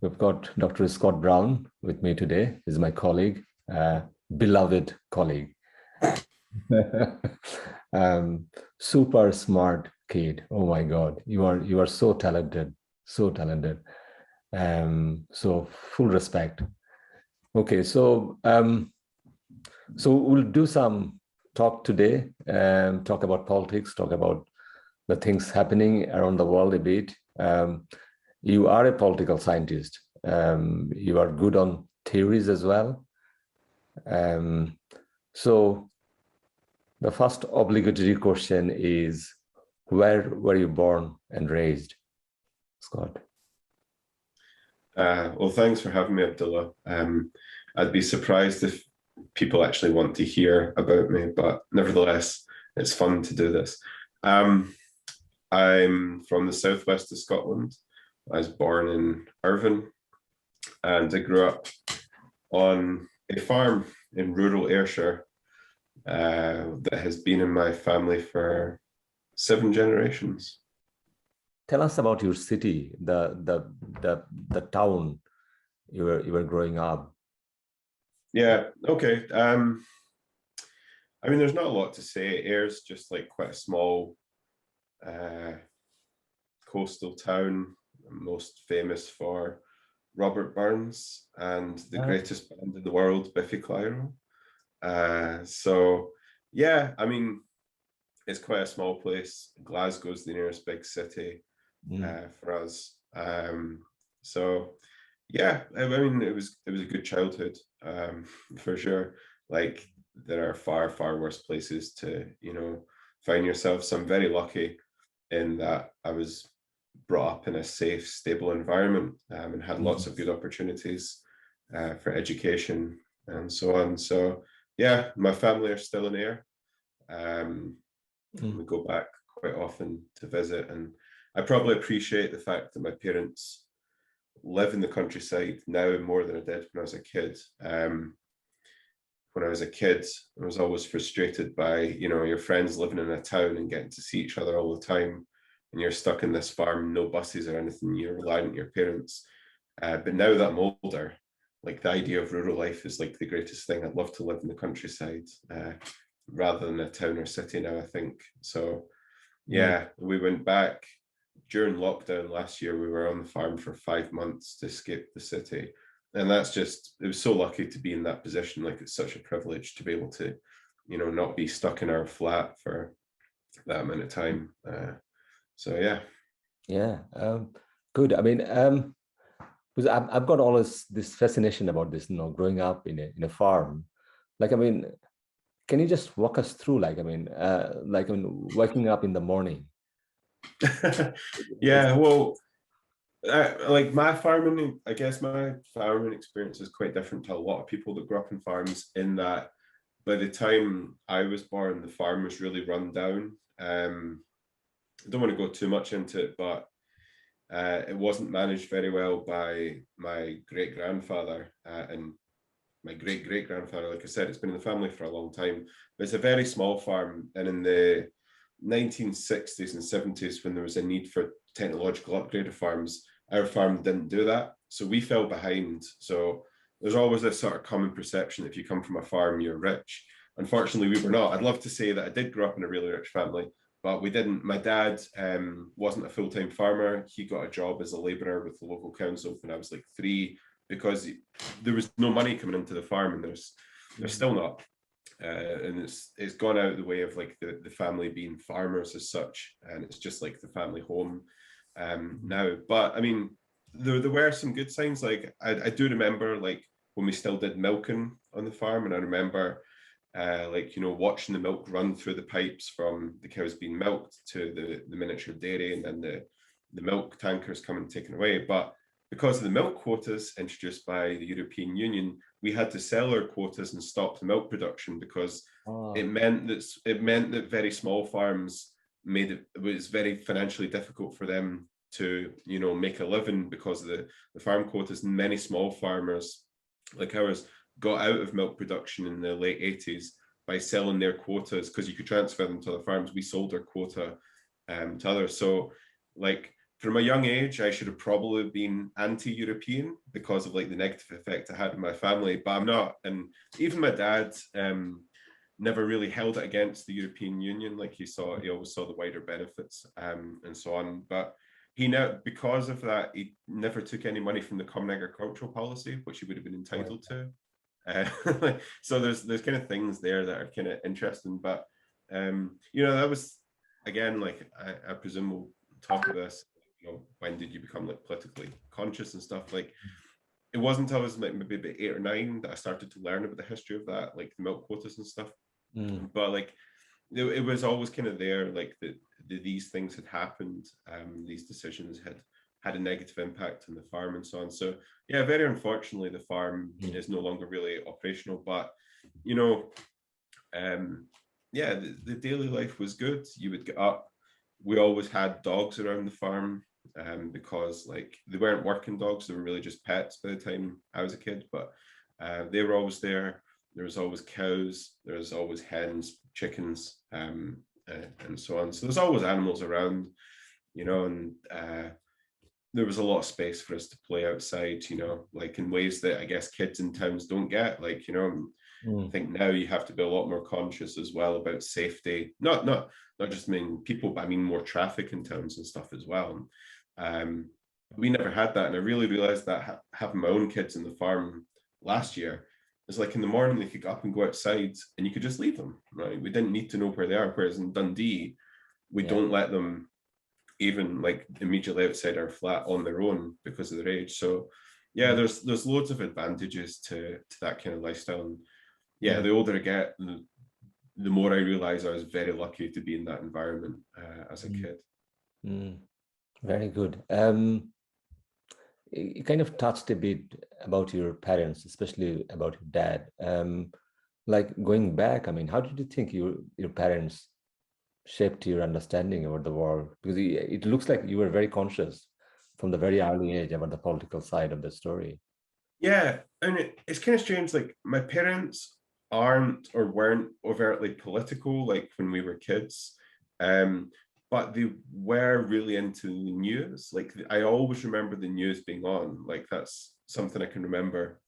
We've got Dr. Scott Brown with me today. He's my colleague, beloved colleague. Super smart kid. Oh my God, you are so talented, so talented. So full respect. Okay, so we'll do some talk today. Talk about politics. Talk about the things happening around the world a bit. You are a political scientist. You are good on theories as well. So the first obligatory question is, where were you born and raised, Scott? Well, thanks for having me, Abdullah. I'd be surprised if people actually want to hear about me, but nevertheless, it's fun to do this. I'm from the southwest of Scotland. I was born in Irvine, and I grew up on a farm in rural Ayrshire that has been in my family for 7 generations. Tell us about your city, the town you were growing up. Yeah, okay. I mean, there's not a lot to say. Ayr's just like quite a small coastal town, most famous for Robert Burns and the greatest band in the world, Biffy Clyro. So yeah, I mean, it's quite a small place. Glasgow's the nearest big city for us. So yeah, I mean, it was a good childhood, for sure. Like, there are far worse places to, find yourself. So I'm very lucky in that I was brought up in a safe, stable environment, and had lots of good opportunities for education and so on. So yeah, my family are still in Ayr. We go back quite often to visit, and I probably appreciate the fact that my parents live in the countryside now more than I did when I was a kid. When I was a kid, I was always frustrated by, your friends living in a town and getting to see each other all the time, and you're stuck in this farm, no buses or anything, you're relying on your parents. But now that I'm older, like, the idea of rural life is like the greatest thing. I'd love to live in the countryside rather than a town or city now, I think. So yeah, we went back during lockdown last year. We were on the farm for 5 months to escape the city. And that's just, it was so lucky to be in that position. Like, it's such a privilege to be able to, not be stuck in our flat for that amount of time. So yeah. Yeah, good. I mean, because I've got all this fascination about this, growing up in a farm. Like, I mean, can you just walk us through, waking up in the morning? Yeah, well, like, my farming experience is quite different to a lot of people that grew up in farms, in that by the time I was born, the farm was really run down. I don't want to go too much into it, but it wasn't managed very well by my great-grandfather and my great-great-grandfather. Like I said, it's been in the family for a long time, but it's a very small farm. And in the 1960s and 70s, when there was a need for technological upgrade of farms, our farm didn't do that. So we fell behind. So there's always this sort of common perception that if you come from a farm, you're rich. Unfortunately, we were not. I'd love to say that I did grow up in a really rich family, but we didn't. My dad wasn't a full-time farmer. He got a job as a labourer with the local council when I was like 3, because there was no money coming into the farm, and there's still not. And it's gone out of the way of like the family being farmers as such, and it's just like the family home now. But I mean, there were some good signs. Like, I do remember, like, when we still did milking on the farm, and I remember watching the milk run through the pipes from the cows being milked to the miniature dairy, and then the milk tankers coming taken away. But because of the milk quotas introduced by the European Union, we had to sell our quotas and stop the milk production, because it meant that very small farms it was very financially difficult for them to make a living because of the farm quotas. And many small farmers like ours got out of milk production in the late 80s by selling their quotas, because you could transfer them to other farms. We sold our quota to others. So, like, from a young age, I should have probably been anti-European because of like the negative effect I had in my family, but I'm not. And even my dad never really held it against the European Union. Like he always saw the wider benefits and so on. But he now, because of that, he never took any money from the Common Agricultural Policy, which he would have been entitled to. So there's kind of things there that are kind of interesting. But that was, again, like I presume we'll talk about this. When did you become like politically conscious and stuff? Like it wasn't until I was like maybe about 8 or 9 that I started to learn about the history of that, like the milk quotas and stuff. But like it was always kind of there, like these things had happened, these decisions had a negative impact on the farm and so on. So yeah, very unfortunately the farm is no longer really operational, but the daily life was good. You would get up, we always had dogs around the farm, because like they weren't working dogs, they were really just pets by the time I was a kid, but they were always there. There was always cows, there was always hens, chickens, and so on. So there's always animals around, and there was a lot of space for us to play outside, like in ways that I guess kids in towns don't get. Like, I think now you have to be a lot more conscious as well about safety. Not just people, but I mean more traffic in towns and stuff as well. We never had that, and I really realized that having my own kids in the farm last year. It's like in the morning they could go up and go outside and you could just leave them, right? We didn't need to know where they are. Whereas in Dundee, we don't let them even like immediately outside our flat on their own because of their age. So yeah, there's loads of advantages to that kind of lifestyle. And yeah, the older I get, the more I realize I was very lucky to be in that environment as a kid. Very good. You kind of touched a bit about your parents, especially about your dad. Like going back, I mean, how did you think your parents shaped your understanding about the world? Because it looks like you were very conscious from the very early age about the political side of the story. Yeah, and it's kind of strange. Like my parents aren't or weren't overtly political like when we were kids. But they were really into the news. Like I always remember the news being on. Like that's something I can remember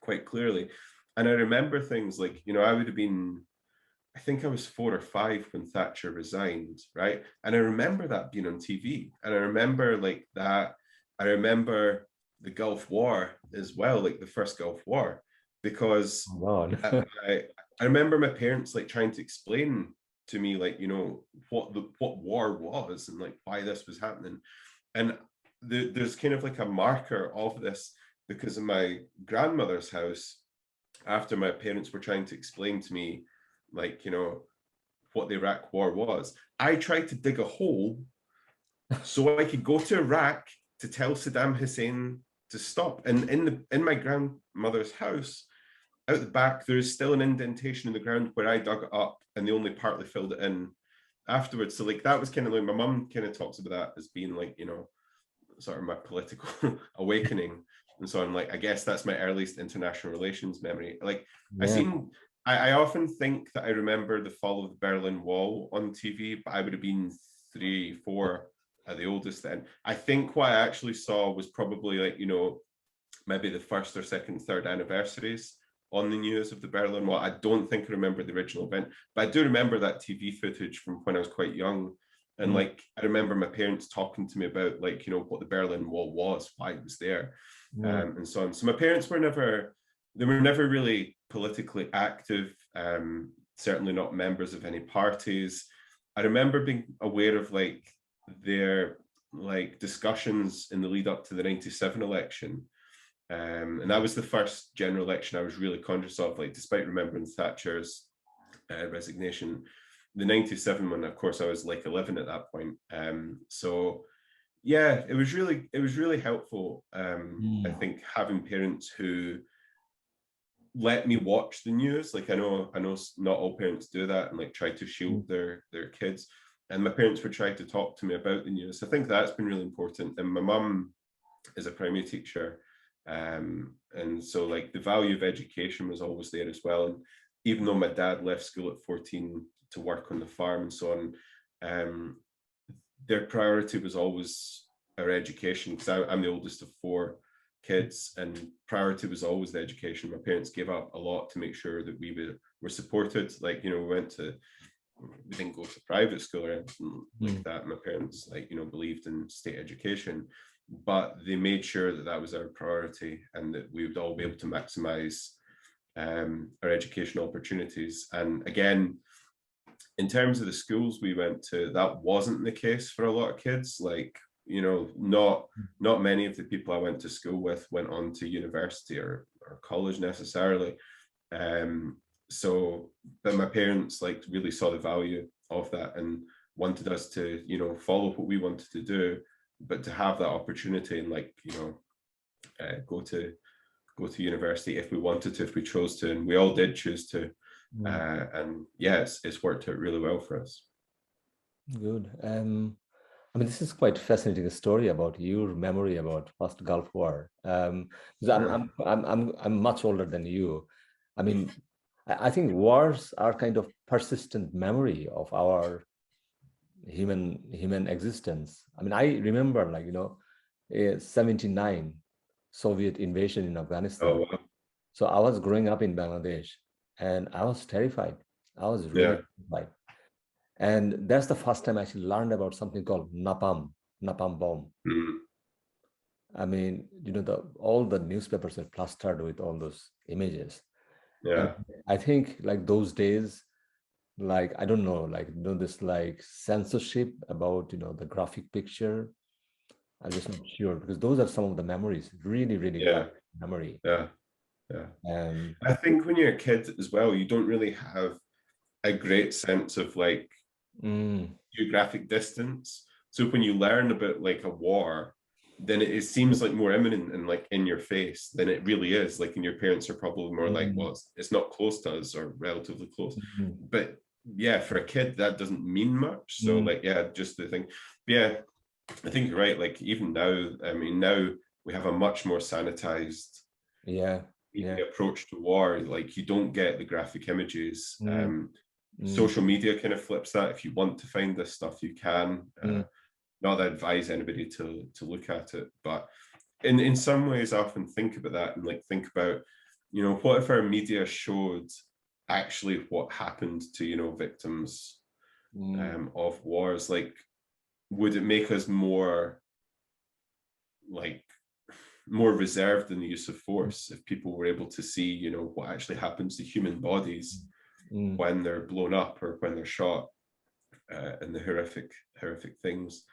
quite clearly. And I remember things like, I would have been, I think I was 4 or 5 when Thatcher resigned, right? And I remember that being on TV. And I remember like that. I remember the Gulf War as well, like the first Gulf War, because I remember my parents like trying to explain to me, like, what war was and like why this was happening. And there's kind of like a marker of this because in my grandmother's house, after my parents were trying to explain to me, like, what the Iraq war was, I tried to dig a hole so I could go to Iraq to tell Saddam Hussein to stop. And in my grandmother's house, out the back, there's still an indentation in the ground where I dug it up and they only partly filled it in afterwards. So like that was kind of like, my mum kind of talks about that as being like, sort of my political awakening. And so I'm like, I guess that's my earliest international relations memory. Like I often think that I remember the fall of the Berlin Wall on TV, but I would have been 3, 4 at the oldest then. I think what I actually saw was probably like, maybe the 1st or 2nd, 3rd anniversaries on the news of the Berlin Wall. I don't think I remember the original event, but I do remember that TV footage from when I was quite young. And like, I remember my parents talking to me about like, what the Berlin Wall was, why it was there, and so on. So my parents were never really politically active, certainly not members of any parties. I remember being aware of like their like discussions in the lead up to the 97 election. And that was the first general election I was really conscious of, like, despite remembering Thatcher's resignation. The 97 one, of course, I was like 11 at that point. So yeah, it was really helpful. I think having parents who let me watch the news. Like I know not all parents do that and like try to shield their kids. And my parents would try to talk to me about the news. I think that's been really important. And my mum is a primary teacher. And so like the value of education was always there as well. And even though my dad left school at 14 to work on the farm and so on, their priority was always our education, because I'm the oldest of 4 kids, and priority was always the education. My parents gave up a lot to make sure that we were supported. Like, you know, we didn't go to private school or anything like that. My parents, like, you know, believed in state education, but they made sure that that was our priority and that we would all be able to maximize our educational opportunities. And again, in terms of the schools we went to, that wasn't the case for a lot of kids. Like, you know, not many of the people I went to school with went on to university or college necessarily. So, but my parents like really saw the value of that and wanted us to, you know, follow what we wanted to do, but to have that opportunity and, like, you know, go to university if we wanted to, if we chose to, and we all did choose to. And yeah, it's worked out really well for us. Good. I mean, this is quite fascinating story about your memory about first Gulf War. Because I'm much older than you. I mean, I think wars are kind of persistent memory of our human existence. I mean, I remember, like, you know, 79 Soviet invasion in Afghanistan. Oh, wow. So I was growing up in Bangladesh and I was terrified. I was really terrified. And that's the first time I actually learned about something called napalm bomb. I mean, you know, all the newspapers were plastered with all those images. And I think like those days, like, I don't know, like, you know, this like censorship about, you know, the graphic picture. I'm just not sure, because those are some of the memories, really, really bad memory. I think when you're a kid as well, you don't really have a great sense of like geographic distance. So when you learn about like a war, then it seems like more imminent and like in your face than it really is. Like, and your parents are probably more like, well, it's not close to us or relatively close. But yeah, for a kid, that doesn't mean much. So like, yeah, just the thing. Yeah, I think you're right. Like even now, I mean, now we have a much more sanitized approach to war. Like you don't get the graphic images. Social media kind of flips that. If you want to find this stuff, you can. Not that I advise anybody to look at it, but in some ways, I often think about that and like think about, you know, what if our media showed actually what happened to, you know, victims of wars? Like, would it make us more reserved in the use of force if people were able to see, you know, what actually happens to human bodies when they're blown up or when they're shot, and the horrific things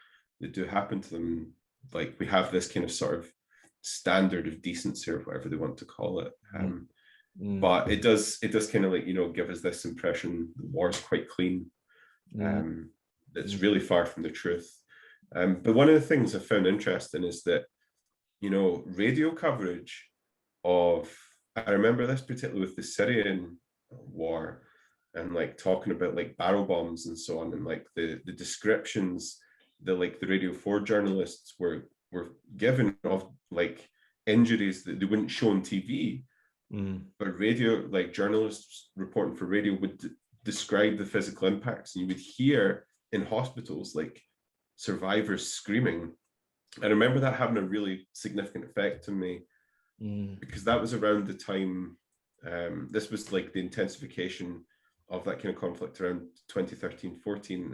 that do happen to them? Like, we have this kind of sort of standard of decency or whatever they want to call it, but it does kind of like, you know, give us this impression the war's quite clean. That's really far from the truth. But one of the things I found interesting is that, you know, radio coverage of, I remember this particularly with the Syrian war, and like talking about like barrel bombs and so on, and like the descriptions that like the Radio 4 journalists were given of like injuries that they wouldn't show on TV, but radio, like journalists reporting for radio would describe the physical impacts, and you would hear in hospitals like survivors screaming. I remember that having a really significant effect on me, because that was around the time, this was like the intensification of that kind of conflict around 2013-14.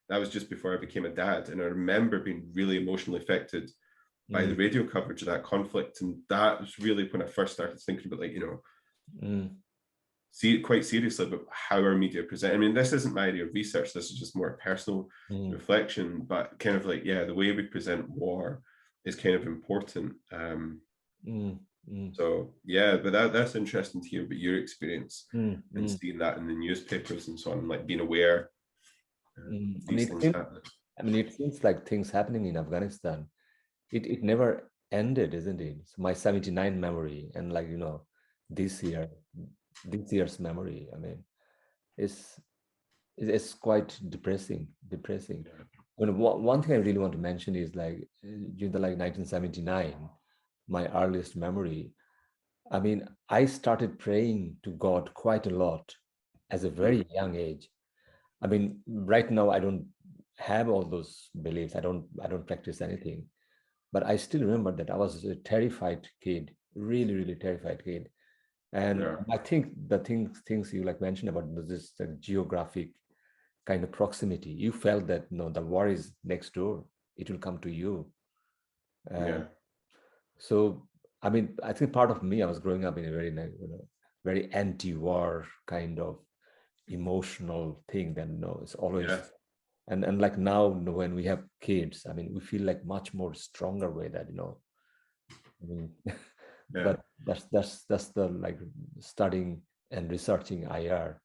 That was just before I became a dad, and I remember being really emotionally affected by the radio coverage of that conflict. And that was really when I first started thinking about, like, you know, see it quite seriously about how our media present. I mean, this isn't my area of research, this is just more personal reflection, but kind of like, yeah, the way we present war is kind of important. So yeah, but that's interesting to hear about your experience and seeing that in the newspapers and so on, and like being aware these things happening. I mean, it seems like things happening in Afghanistan, it never ended, isn't it? So my 79 memory and, like, you know, this year's memory, I mean, it's quite depressing. I mean, one thing I really want to mention is like during the like 1979, my earliest memory, I mean, I started praying to God quite a lot as a very young age. I mean, right now I don't have all those beliefs. I don't practice anything, but I still remember that I was a terrified kid, really, really terrified kid. And Yeah. I think the things you like mentioned about this geographic kind of proximity, you felt that no, the war is next door, it will come to you. Yeah. So I mean, I think part of me, I was growing up in a very very anti-war kind of emotional thing that it's always. Yeah. And like now, when we have kids, I mean, we feel like much more stronger way that I mean, Yeah. but that's the like studying and researching IR.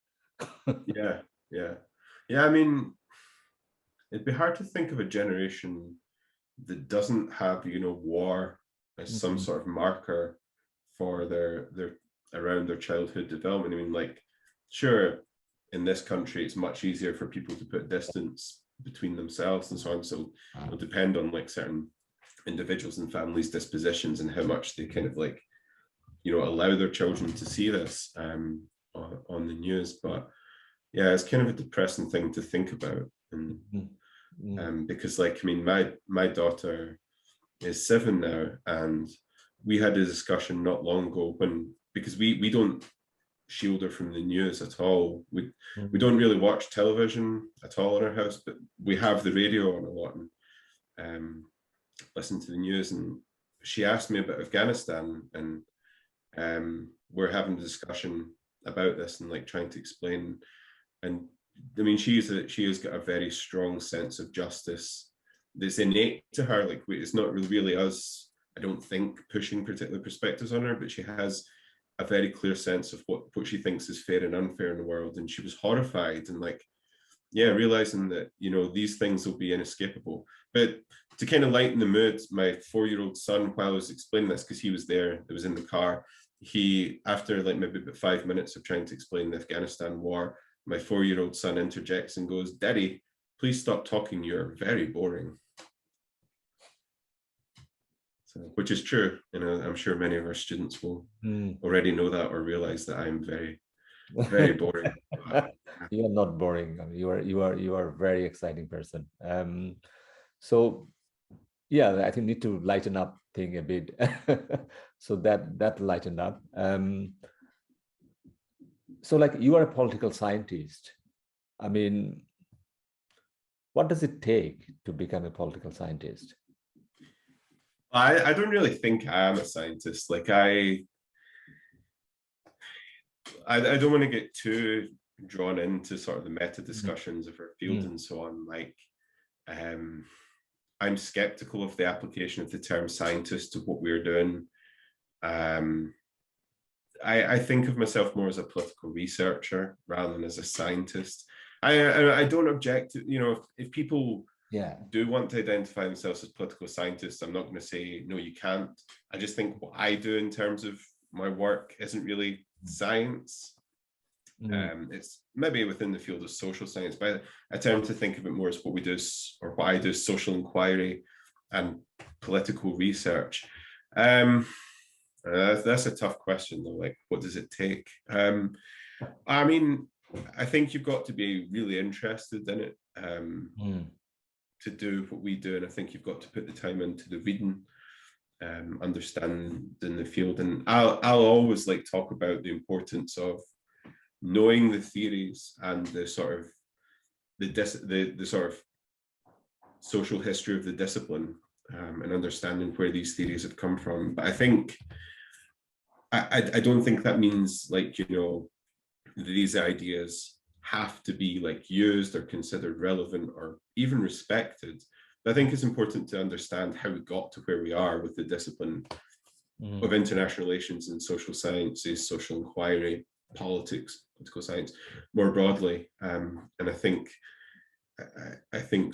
Yeah. Yeah. Yeah. I mean, it'd be hard to think of a generation that doesn't have, war as some Mhm. sort of marker for their around their childhood development. I mean, like, sure, in this country, it's much easier for people to put distance between themselves and so on. So it'll depend on like certain individuals and families' dispositions and how much they kind of like, allow their children to see this on the news. But yeah, it's kind of a depressing thing to think about. And Mhm. Mhm. because like, I mean, my daughter is 7 now, and we had a discussion not long ago because we don't shield her from the news at all. We Mhm. don't really watch television at all in our house, but we have the radio on a lot and listen to the news. And she asked me about Afghanistan, and we're having a discussion about this and like trying to explain. And I mean, she has got a very strong sense of justice that's innate to her. Like, it's not really us, I don't think, pushing particular perspectives on her, but she has a very clear sense of what she thinks is fair and unfair in the world. And she was horrified and like, yeah, realizing that, these things will be inescapable. But to kind of lighten the mood, my 4-year-old son, while I was explaining this, because he was there, it was in the car, he, after like maybe about 5 minutes of trying to explain the Afghanistan war, my 4-year-old son interjects and goes, "Daddy, please stop talking. You're very boring." So, which is true. I'm sure many of our students will Mm. already know that or realize that I'm very, very boring. You are not boring. I mean, you are a very exciting person. So yeah, I think need to lighten up thing a bit. So that lightened up. So like you are a political scientist. I mean, what does it take to become a political scientist? I don't really think I am a scientist. Like I don't want to get too drawn into sort of the meta Mm. discussions of our field Mm. and so on. Like, I'm skeptical of the application of the term scientist to what we're doing. Um, I think of myself more as a political researcher rather than as a scientist. I don't object to, if people Yeah. do want to identify themselves as political scientists, I'm not going to say no, you can't. I just think what I do in terms of my work isn't really science. Mm. It's maybe within the field of social science, but I tend to think of it more as what we do, or what I do, is social inquiry and political research. That's a tough question though. Like, what does it take? I mean, I think you've got to be really interested in it Mm. to do what we do, and I think you've got to put the time into the reading, understanding the field. And I'll always like talk about the importance of knowing the theories and the sort of the sort of social history of the discipline, and understanding where these theories have come from. But I think I don't think that means like, these ideas have to be like used or considered relevant or even respected. But I think it's important to understand how we got to where we are with the discipline Mm. of international relations and social sciences, social inquiry, politics, political science more broadly. And I think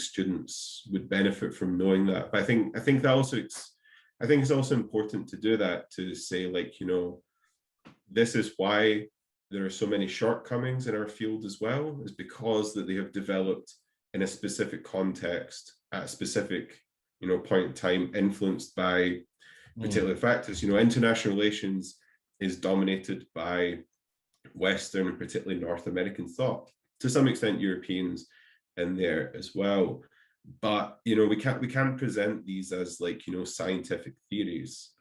students would benefit from knowing that. But I think that also I think it's also important to do that, to say like, this is why there are so many shortcomings in our field as well, is because that they have developed in a specific context at a specific, point in time, influenced by particular factors. International relations is dominated by Western and particularly North American thought. To some extent, Europeans, in there as well. But we can't present these as like scientific theories.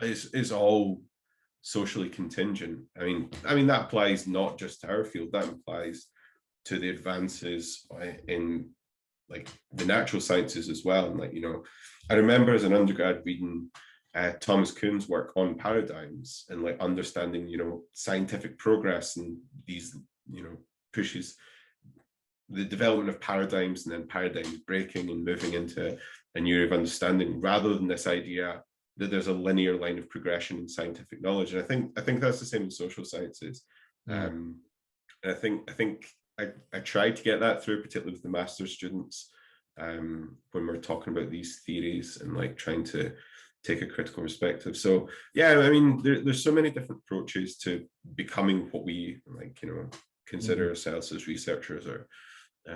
It's all socially contingent. I mean that applies not just to our field, that applies to the advances in like the natural sciences as well. And like I remember as an undergrad reading Thomas Kuhn's work on paradigms and like understanding scientific progress and these pushes the development of paradigms and then paradigms breaking and moving into a new area of understanding, rather than this idea that there's a linear line of progression in scientific knowledge. And I think that's the same in social sciences. And I think I tried to get that through, particularly with the master's students, when we're talking about these theories and like trying to take a critical perspective. So yeah, I mean, there's so many different approaches to becoming what we like, consider ourselves as researchers or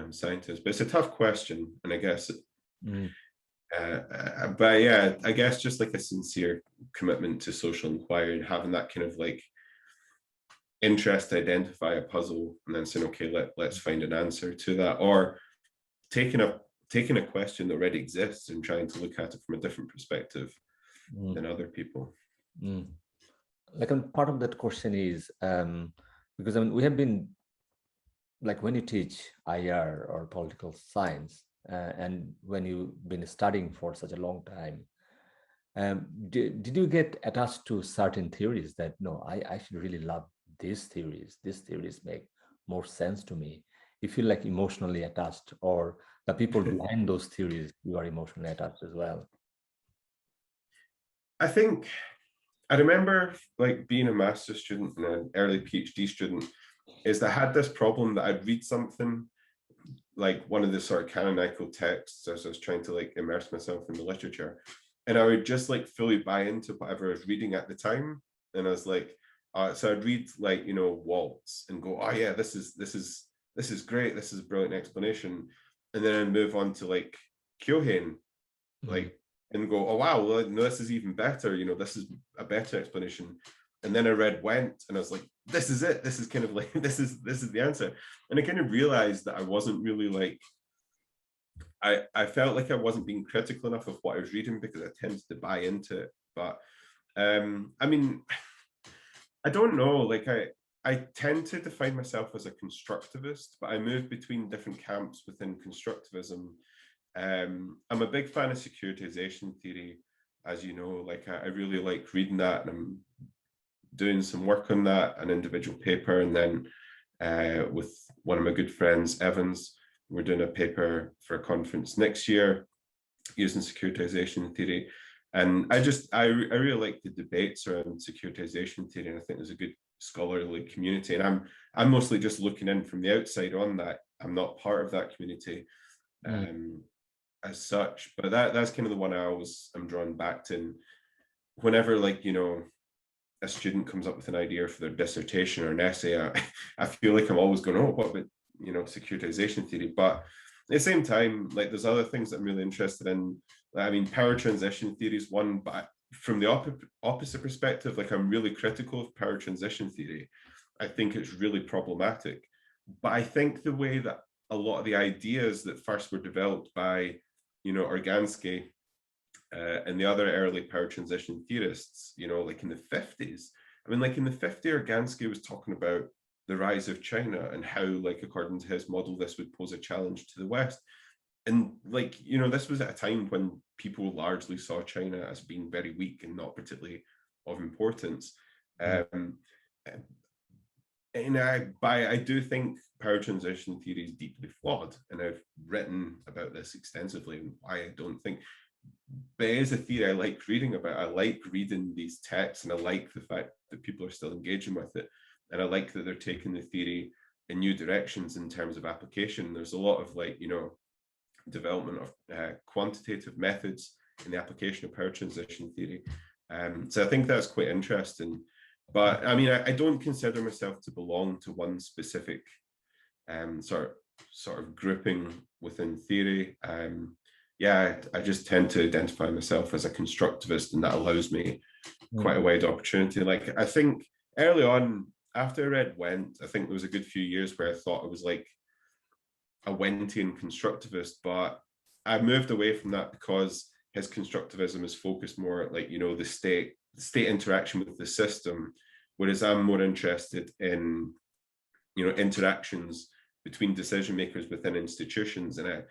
scientists. But it's a tough question, and I guess but yeah, I guess just like a sincere commitment to social inquiry and having that kind of like interest to identify a puzzle and then saying, okay, let's find an answer to that, or taking a question that already exists and trying to look at it from a different perspective than other people. Like, part of that question is because I mean we have been like, when you teach IR or political science, and when you've been studying for such a long time, did you get attached to certain theories that, no, I actually really love these theories make more sense to me? You feel like emotionally attached, or the people behind those theories you are emotionally attached as well? I think I remember like being a master's student and an early PhD student, is that I had this problem that I'd read something like one of the sort of canonical texts as I was trying to like immerse myself in the literature, and I would just like fully buy into whatever I was reading at the time. And I was like, so I'd read like Waltz and go, oh yeah, this is great, this is a brilliant explanation, and then I'd move on to like Kyohane, like, and go, oh wow, well, no, this is even better, this is a better explanation. And then I read Wendt and I was like, this is it, this is kind of like this is the answer. And I kind of realized that I wasn't really like, I felt like I wasn't being critical enough of what I was reading because I tended to buy into it. But I mean, I don't know, like I tend to define myself as a constructivist, but I move between different camps within constructivism. I'm a big fan of securitization theory, as you know. Like I really like reading that, and I'm doing some work on that, an individual paper, and then with one of my good friends, Evans, we're doing a paper for a conference next year using securitization theory. And I really like the debates around securitization theory, and I think there's a good scholarly community. And I'm mostly just looking in from the outside on that. I'm not part of that community as such, but that's kind of the one I'm drawn back to. And whenever like a student comes up with an idea for their dissertation or an essay, I feel like I'm always going, oh, what about securitization theory? But at the same time, like there's other things that I'm really interested in. I mean, power transition theory is one, but from the opposite perspective, like I'm really critical of power transition theory. I think it's really problematic. But I think the way that a lot of the ideas that first were developed by Organsky and the other early power transition theorists, like in the 50s. I mean, like in the 50s, Organsky was talking about the rise of China and how, like, according to his model, this would pose a challenge to the West. And like, this was at a time when people largely saw China as being very weak and not particularly of importance. And I do think power transition theory is deeply flawed, and I've written about this extensively and why I don't think. But it is a theory I like reading about. I like reading these texts, and I like the fact that people are still engaging with it, and I like that they're taking the theory in new directions in terms of application. There's a lot of like development of quantitative methods in the application of power transition theory. So I think that's quite interesting. But I mean, I don't consider myself to belong to one specific sort of grouping within theory. Yeah, I just tend to identify myself as a constructivist, and that allows me quite a wide opportunity. Like I think early on, after I read Wendt, I think there was a good few years where I thought I was like a Wendtian constructivist, but I moved away from that because his constructivism is focused more at, like, you know, the state interaction with the system, whereas I'm more interested in, you know, interactions between decision makers within institutions. And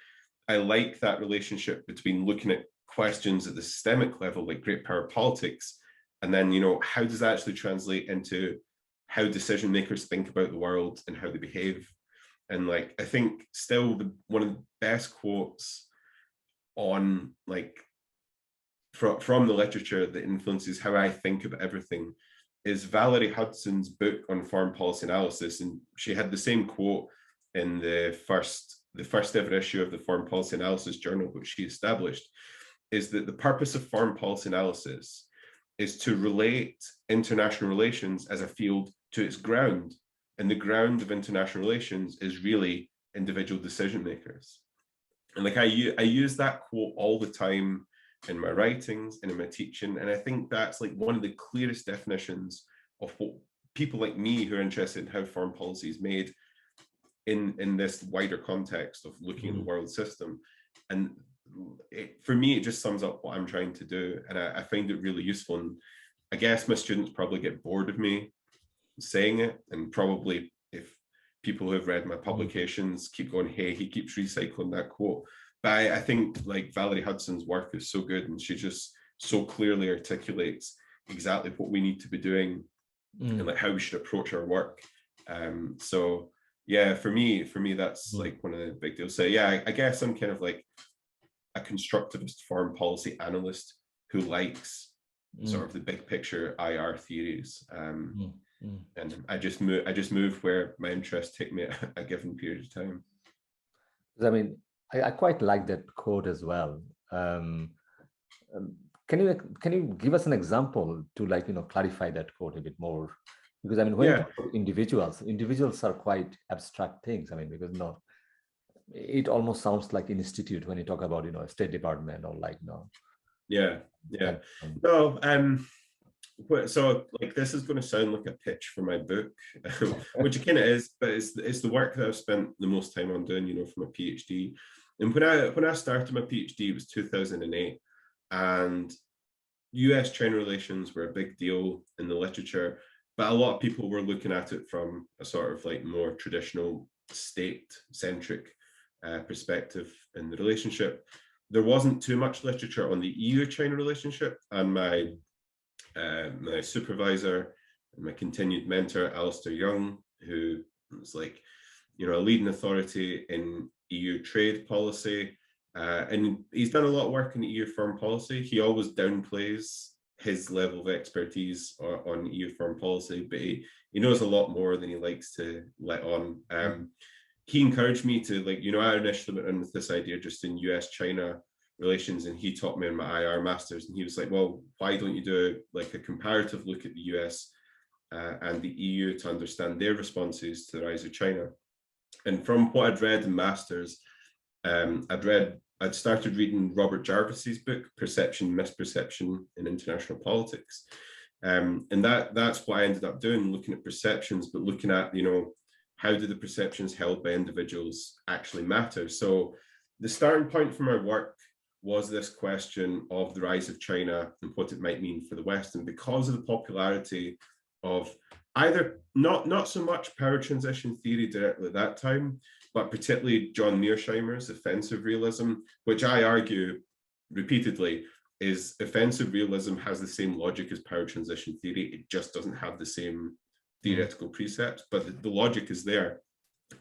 I like that relationship between looking at questions at the systemic level, like great power politics, and then, you know, how does that actually translate into how decision makers think about the world and how they behave. And like, I think still one of the best quotes on, like, from the literature that influences how I think about everything is Valerie Hudson's book on foreign policy analysis. And she had the same quote in the first ever issue of the Foreign Policy Analysis Journal, which she established, is that the purpose of foreign policy analysis is to relate international relations as a field to its ground. And the ground of international relations is really individual decision makers. And like, I use that quote all the time in my writings and in my teaching. And I think that's like one of the clearest definitions of what people like me who are interested in how foreign policy is made in this wider context of looking at the world system. And for me, it just sums up what I'm trying to do. And I find it really useful. And I guess my students probably get bored of me saying it. And probably if people who have read my publications keep going, hey, he keeps recycling that quote. But I think like Valerie Hudson's work is so good, and she just so clearly articulates exactly what we need to be doing and like how we should approach our work. So yeah, for me, that's like one of the big deals. So yeah, I guess I'm kind of like a constructivist foreign policy analyst who likes sort of the big picture IR theories. And I just move where my interests take me at a given period of time. I mean, I quite like that quote as well. Can you give us an example to, like, you know, clarify that quote a bit more? Because I mean, when you talk about individuals are quite abstract things. I mean, because no, it almost sounds like institute when you talk about, you know, a State Department or like, no. Yeah. No, so like, this is going to sound like a pitch for my book, which it kind of is, but it's the work that I've spent the most time on doing, you know, for my PhD. And when I started my PhD, it was 2008, and US-China relations were a big deal in the literature, but a lot of people were looking at it from a sort of like more traditional state-centric perspective in the relationship. There wasn't too much literature on the EU-China relationship, and my supervisor and my continued mentor, Alistair Young, who was like, you know, a leading authority in EU trade policy, and he's done a lot of work in EU foreign policy. He always downplays his level of expertise on EU foreign policy, but he knows a lot more than he likes to let on. He encouraged me to, like, you know, I initially went in with this idea just in US-China relations, and he taught me in my IR masters, and he was like, well, why don't you do like a comparative look at the US and the EU to understand their responses to the rise of China? And from what I'd read in masters, I'd started reading Robert Jarvis's book, Perception, Misperception in International Politics. And that's what I ended up doing, looking at perceptions, but looking at, you know, how do the perceptions held by individuals actually matter? So the starting point for my work was this question of the rise of China and what it might mean for the West. And because of the popularity of either not so much power transition theory directly at that time, but particularly John Mearsheimer's offensive realism, which I argue repeatedly is offensive realism has the same logic as power transition theory. It just doesn't have the same theoretical precepts, but the logic is there.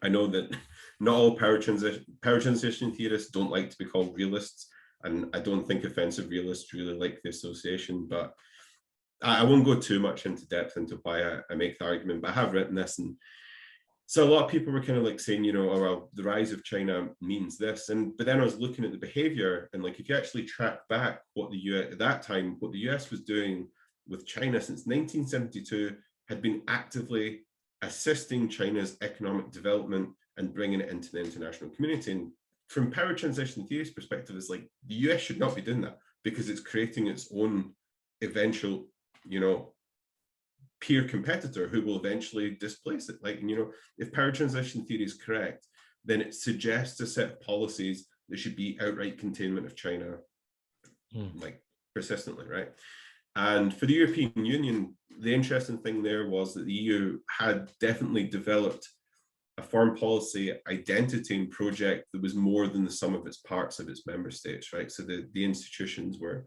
I know that not all power transition theorists don't like to be called realists, and I don't think offensive realists really like the association, but I won't go too much into depth into why I make the argument, but I have written this. And so a lot of people were kind of like saying, you know, oh, well, the rise of China means this. But then I was looking at the behavior, and like, if you actually track back what the US at that time, what the US was doing with China since 1972 had been actively assisting China's economic development and bringing it into the international community. And from power transition theory's perspective, it's like the US should not be doing that because it's creating its own eventual, you know, peer competitor who will eventually displace it. Like, you know, if power transition theory is correct, then it suggests a set of policies that should be outright containment of China, like persistently, right? And for the European Union, the interesting thing there was that the EU had definitely developed a foreign policy identity and project that was more than the sum of its parts of its member states, right? So the institutions were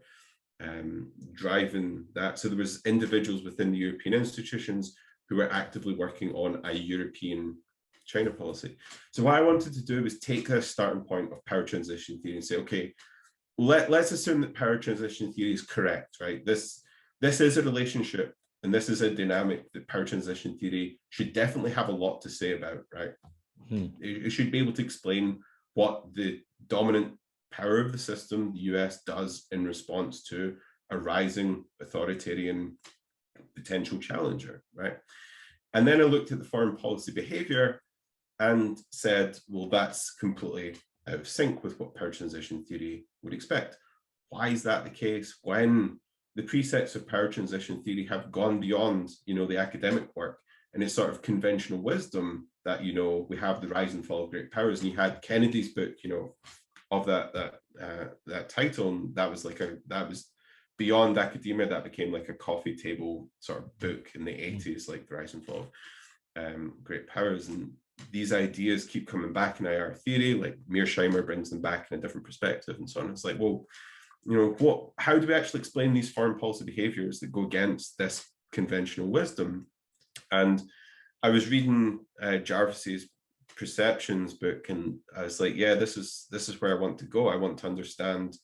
driving that. So there was individuals within the European institutions who were actively working on a European China policy. So what I wanted to do was take a starting point of power transition theory and say, okay, let's assume that power transition theory is correct, right? This is a relationship and this is a dynamic that power transition theory should definitely have a lot to say about, right? It should be able to explain what the dominant power of the system, the US, does in response to a rising authoritarian potential challenger, right? And then I looked at the foreign policy behavior and said, well, that's completely out of sync with what power transition theory would expect. Why is that the case when the precepts of power transition theory have gone beyond, the academic work, and it's sort of conventional wisdom that, we have the rise and fall of great powers, and you had Kennedy's book, of that title, and that was beyond academia. That became like a coffee table sort of book in the 80s, like the rise and fall of great powers. And these ideas keep coming back in IR theory, like Mearsheimer brings them back in a different perspective and so on. It's like, well, how do we actually explain these foreign policy behaviors that go against this conventional wisdom? And I was reading Jarvis's Perceptions book, and I was like, yeah, this is where I want to go. I want to understand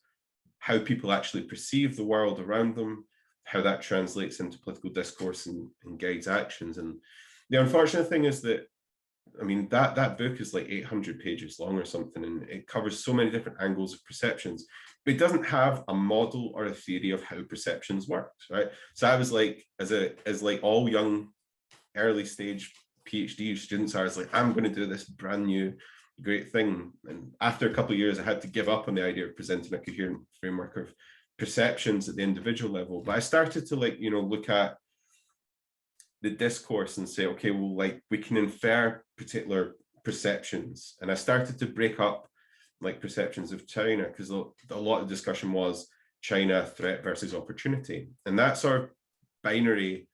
how people actually perceive the world around them, how that translates into political discourse and guides actions. And the unfortunate thing is that, I mean, that book is like 800 pages long or something, and it covers so many different angles of perceptions, but it doesn't have a model or a theory of how perceptions works, right? So I was like, as like all young, early stage PhD students, I was like, I'm going to do this brand new great thing. And after a couple of years, I had to give up on the idea of presenting a coherent framework of perceptions at the individual level. But I started to look at the discourse and say, okay, well, like we can infer particular perceptions. And I started to break up like perceptions of China, because a lot of discussion was China threat versus opportunity. And that sort of binary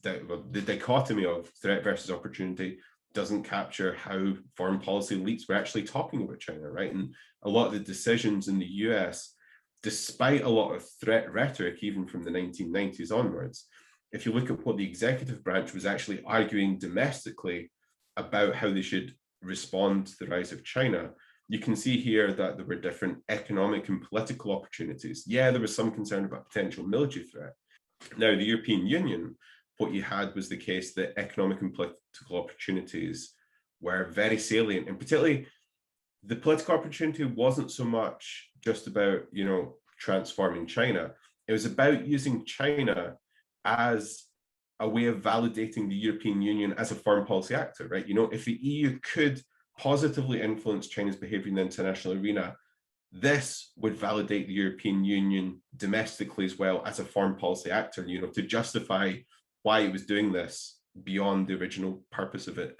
the dichotomy of threat versus opportunity doesn't capture how foreign policy elites were actually talking about China, right? And a lot of the decisions in the US, despite a lot of threat rhetoric, even from the 1990s onwards, if you look at what the executive branch was actually arguing domestically about how they should respond to the rise of China, you can see here that there were different economic and political opportunities. Yeah, there was some concern about potential military threat. Now, the European Union, what you had was the case that economic and political opportunities were very salient, and particularly the political opportunity wasn't so much just about, transforming China. It was about using China as a way of validating the European Union as a foreign policy actor, right? If the EU could positively influence China's behavior in the international arena, this would validate the European Union domestically as well as a foreign policy actor, to justify why it was doing this beyond the original purpose of it,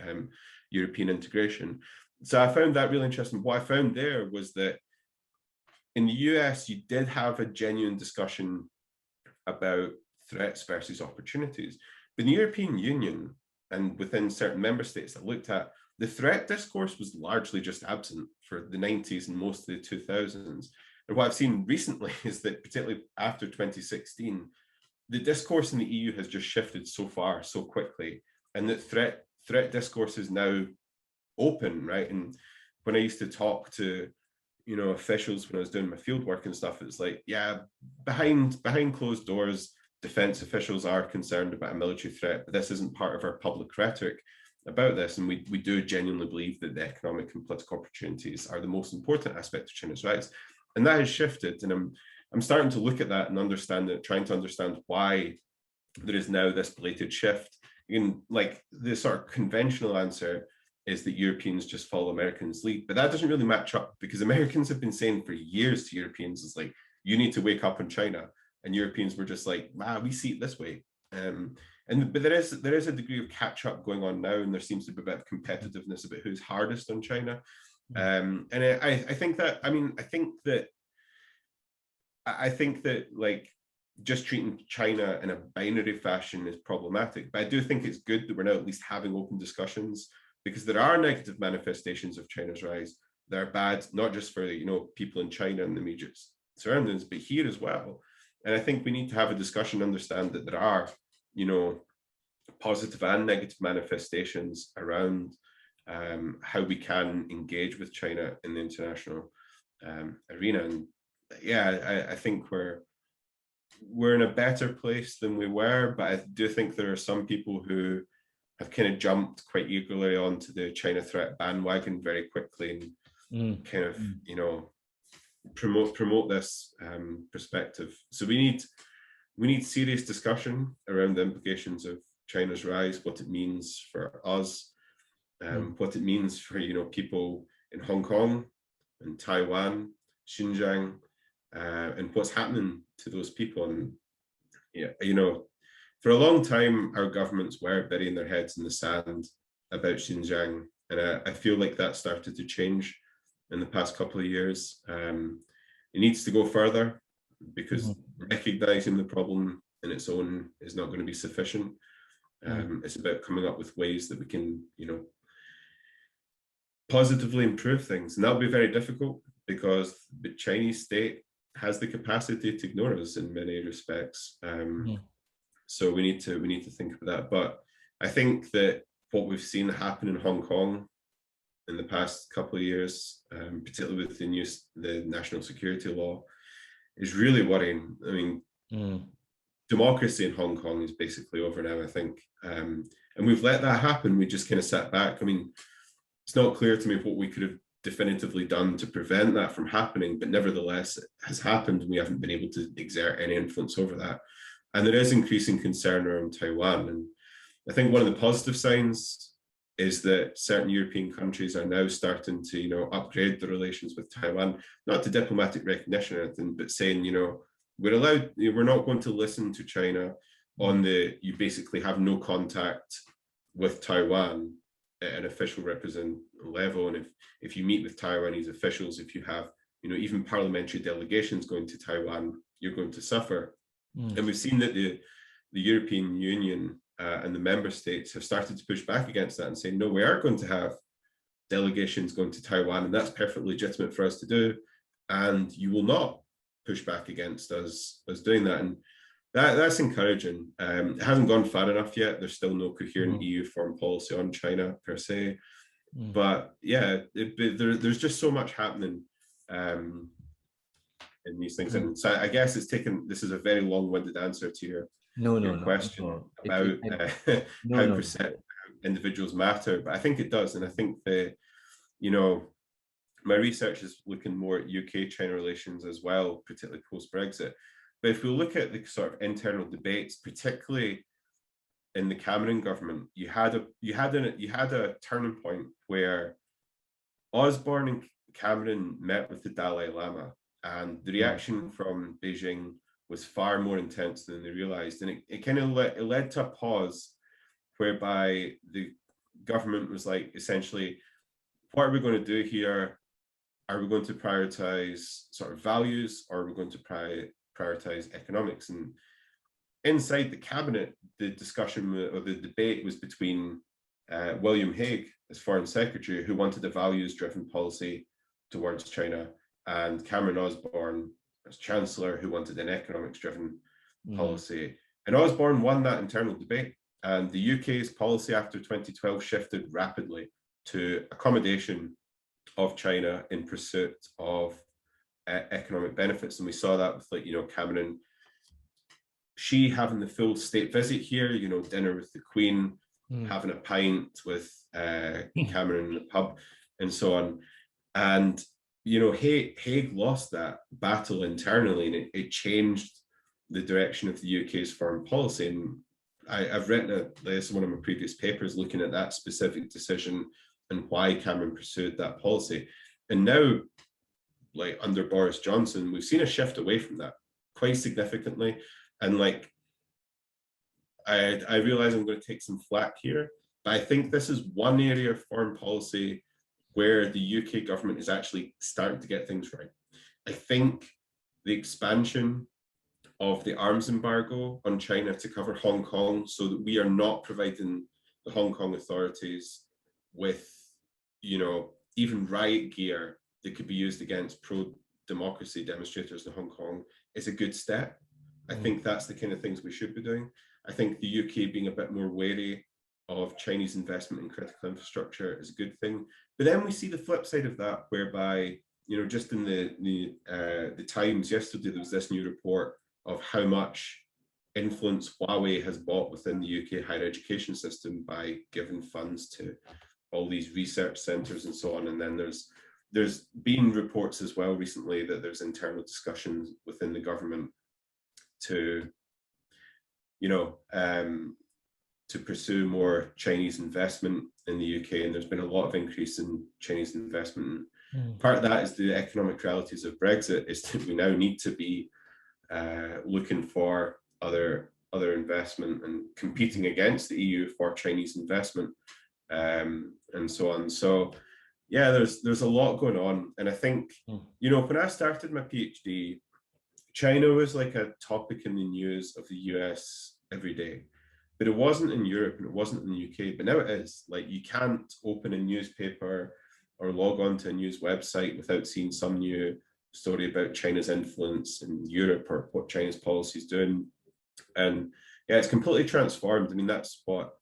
European integration. So I found that really interesting. What I found there was that in the US, you did have a genuine discussion about threats versus opportunities. But in the European Union and within certain member states that looked at, the threat discourse was largely just absent for the 90s and most of the 2000s. And what I've seen recently is that, particularly after 2016, the discourse in the EU has just shifted so far, so quickly, and that threat discourse is now open, right? And when I used to talk to, officials when I was doing my field work and stuff, it's like, yeah, behind closed doors, defense officials are concerned about a military threat, but this isn't part of our public rhetoric about this. And we do genuinely believe that the economic and political opportunities are the most important aspect of China's rights. And that has shifted. And I'm starting to look at that and understand it, trying to understand why there is now this belated shift. Like the sort of conventional answer is that Europeans just follow Americans' lead, but that doesn't really match up, because Americans have been saying for years to Europeans, it's like, you need to wake up on China. And Europeans were just like, we see it this way. but there is a degree of catch up going on now, and there seems to be a bit of competitiveness about who's hardest on China. And I think that, I think that like just treating China in a binary fashion is problematic. But I do think it's good that we're now at least having open discussions, because there are negative manifestations of China's rise. They're bad, not just for, you know, people in China and the immediate surroundings, but here as well. And I think we need to have a discussion, understand that there are, you know, positive and negative manifestations around how we can engage with China in the international arena. And yeah, I think we're in a better place than we were, but I do think there are some people who have kind of jumped quite eagerly onto the China threat bandwagon very quickly and kind of, you know, promote this perspective. So we need serious discussion around the implications of China's rise, what it means for us, what it means for, you know, people in Hong Kong and Taiwan, Xinjiang, and what's happening to those people. And yeah, you know, for a long time, our governments were burying their heads in the sand about Xinjiang, and I feel like that started to change in the past couple of years. It needs to go further, because recognizing the problem in its own is not going to be sufficient. It's about coming up with ways that we can, you know, positively improve things, and that'll be very difficult because the Chinese state has the capacity to ignore us in many respects. So we need to think about that. But I think that what we've seen happen in Hong Kong in the past couple of years, particularly with the national security law, is really worrying. I mean, democracy in Hong Kong is basically over now, I think. And we've let that happen. We just kind of sat back. I mean, it's not clear to me what we could have definitively done to prevent that from happening, but nevertheless, it has happened, and we haven't been able to exert any influence over that. And there is increasing concern around Taiwan. And I think one of the positive signs is that certain European countries are now starting to, you know, upgrade the relations with Taiwan, not to diplomatic recognition or anything, but saying, you know, we're not going to listen to China on you basically have no contact with Taiwan at an official represent level. And if you meet with Taiwanese officials, if you have, you know, even parliamentary delegations going to Taiwan, you're going to suffer. And we've seen that the European Union and the member states have started to push back against that and say, no, we are going to have delegations going to Taiwan, and that's perfectly legitimate for us to do. And you will not push back against us doing that. And that's encouraging. It hasn't gone far enough yet. There's still no coherent EU foreign policy on China per se. But yeah, there's just so much happening in these things. And so I guess this is a very long-winded answer to your question about how individuals matter. But I think it does. And I think that, you know, my research is looking more at UK-China relations as well, particularly post-Brexit. But if we look at the sort of internal debates, particularly in the Cameron government, you had a turning point where Osborne and Cameron met with the Dalai Lama, and the reaction from Beijing was far more intense than they realized. And it kind of led to a pause whereby the government was like, essentially, what are we going to do here? Are we going to prioritize sort of values, or are we going to prioritize economics? And inside the cabinet, the discussion or the debate was between William Hague as foreign secretary, who wanted a values-driven policy towards China, and Cameron Osborne as chancellor, who wanted an economics-driven policy. And Osborne won that internal debate, and the UK's policy after 2012 shifted rapidly to accommodation of China in pursuit of economic benefits. And we saw that with, like, you know, Cameron, she having the full state visit here, you know, dinner with the Queen, having a pint with Cameron in the pub, and so on. And, you know, Hague lost that battle internally, and it changed the direction of the UK's foreign policy. And I've written this in one of my previous papers looking at that specific decision and why Cameron pursued that policy. And now, like under Boris Johnson, we've seen a shift away from that quite significantly. And like, I realize I'm going to take some flack here, but I think this is one area of foreign policy where the UK government is actually starting to get things right. I think the expansion of the arms embargo on China to cover Hong Kong, so that we are not providing the Hong Kong authorities with, you know, even riot gear that could be used against pro-democracy demonstrators in Hong Kong, is a good step. I think that's the kind of things we should be doing. I think the UK being a bit more wary of Chinese investment in critical infrastructure is a good thing. But then we see the flip side of that, whereby, you know, just in the Times yesterday, there was this new report of how much influence Huawei has bought within the UK higher education system by giving funds to all these research centres and so on. And then there's been reports as well recently that there's internal discussions within the government to, you know, to pursue more Chinese investment in the UK. And there's been a lot of increase in Chinese investment. Part of that is the economic realities of Brexit, is that we now need to be looking for other investment and competing against the EU for Chinese investment, and so on. So yeah, there's a lot going on. And I think, you know, when I started my PhD, China was like a topic in the news of the US every day, but it wasn't in Europe and it wasn't in the UK, but now it is. Like, you can't open a newspaper or log on to a news website without seeing some new story about China's influence in Europe or what China's policy is doing. And yeah, it's completely transformed. I mean, that's what,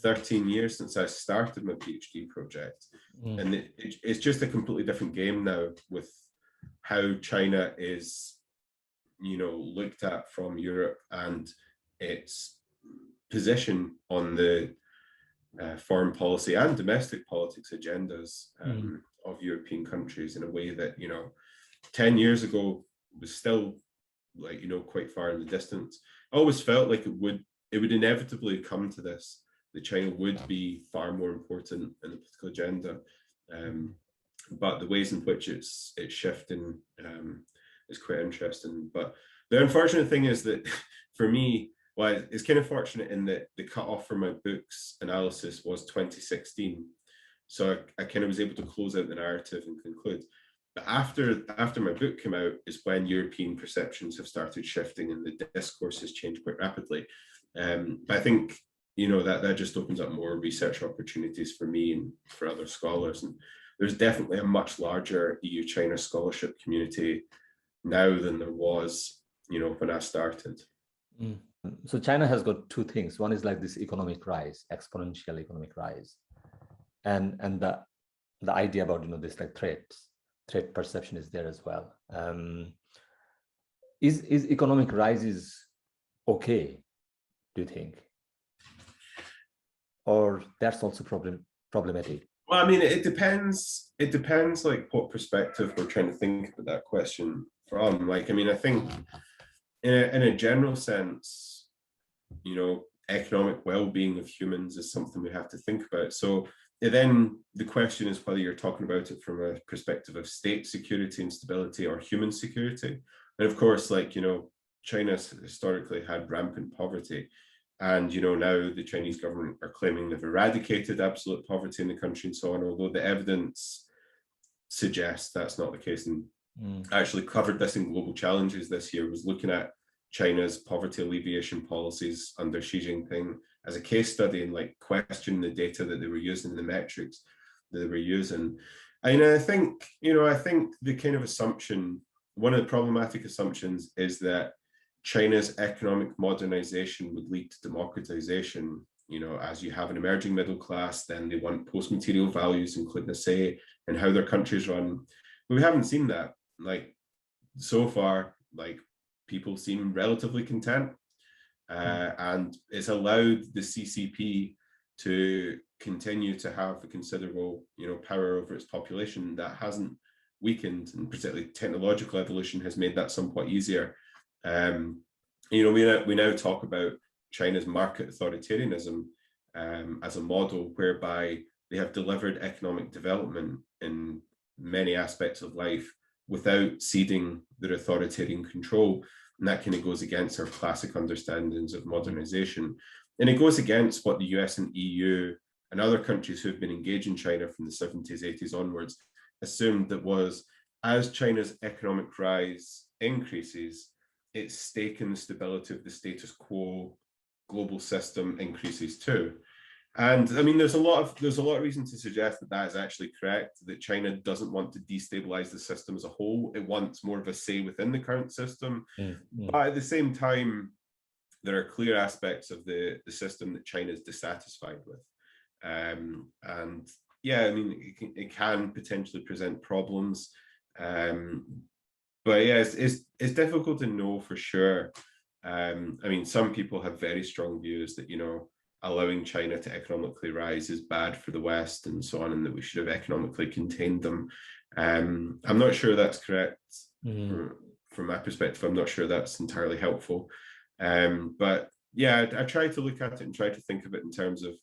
13 years since I started my PhD project. And it's just a completely different game now with how China is, you know, looked at from Europe and its position on the foreign policy and domestic politics agendas of European countries, in a way that, you know, 10 years ago was still, like, you know, quite far in the distance. I always felt like it would inevitably come to this, that China would be far more important in the political agenda. But the ways in which it's shifting is quite interesting. But the unfortunate thing is that for me, well, it's kind of fortunate in that the cutoff for my book's analysis was 2016. So I kind of was able to close out the narrative and conclude. But after my book came out is when European perceptions have started shifting and the discourse has changed quite rapidly. But I think, you know, that just opens up more research opportunities for me and for other scholars. And there's definitely a much larger EU-China scholarship community now than there was, you know, when I started. So China has got two things. One is like this economic rise, exponential economic rise, and the idea about, you know, this like threat perception is there as well. Is economic rise is okay, do you think, or that's also problematic? Well, I mean, it depends. It depends, like, what perspective we're trying to think about that question from. Like, I mean, I think in a general sense, you know, economic well-being of humans is something we have to think about. So then the question is whether you're talking about it from a perspective of state security and stability or human security. And of course, like, you know, China's historically had rampant poverty. And, you know, now the Chinese government are claiming they've eradicated absolute poverty in the country and so on, although the evidence suggests that's not the case. And I actually covered this in Global Challenges this year, was looking at China's poverty alleviation policies under Xi Jinping as a case study and, like, questioning the data that they were using, the metrics that they were using. And I think, you know, I think the kind of assumption, one of the problematic assumptions is that China's economic modernization would lead to democratization. You know, as you have an emerging middle class, then they want post-material values, including a say in how their countries run. But we haven't seen that. Like, so far, like, people seem relatively content, and it's allowed the CCP to continue to have a considerable, you know, power over its population that hasn't weakened, and particularly technological evolution has made that somewhat easier. You know, we now talk about China's market authoritarianism as a model whereby they have delivered economic development in many aspects of life without ceding their authoritarian control. And that kind of goes against our classic understandings of modernization. And it goes against what the US and EU and other countries who have been engaging China from the 70s, 80s onwards assumed that was, as China's economic rise increases, its stake in the stability of the status quo global system increases too. And I mean, there's a lot of reason to suggest that that is actually correct, that China doesn't want to destabilize the system as a whole. It wants more of a say within the current system. But at the same time, there are clear aspects of the system that China is dissatisfied with. And yeah, I mean, it can potentially present problems. But yeah, it's difficult to know for sure. I mean, some people have very strong views that, you know, allowing China to economically rise is bad for the West and so on, and that we should have economically contained them. I'm not sure that's correct. From my perspective, I'm not sure that's entirely helpful. But yeah, I try to look at it and try to think of it in terms of,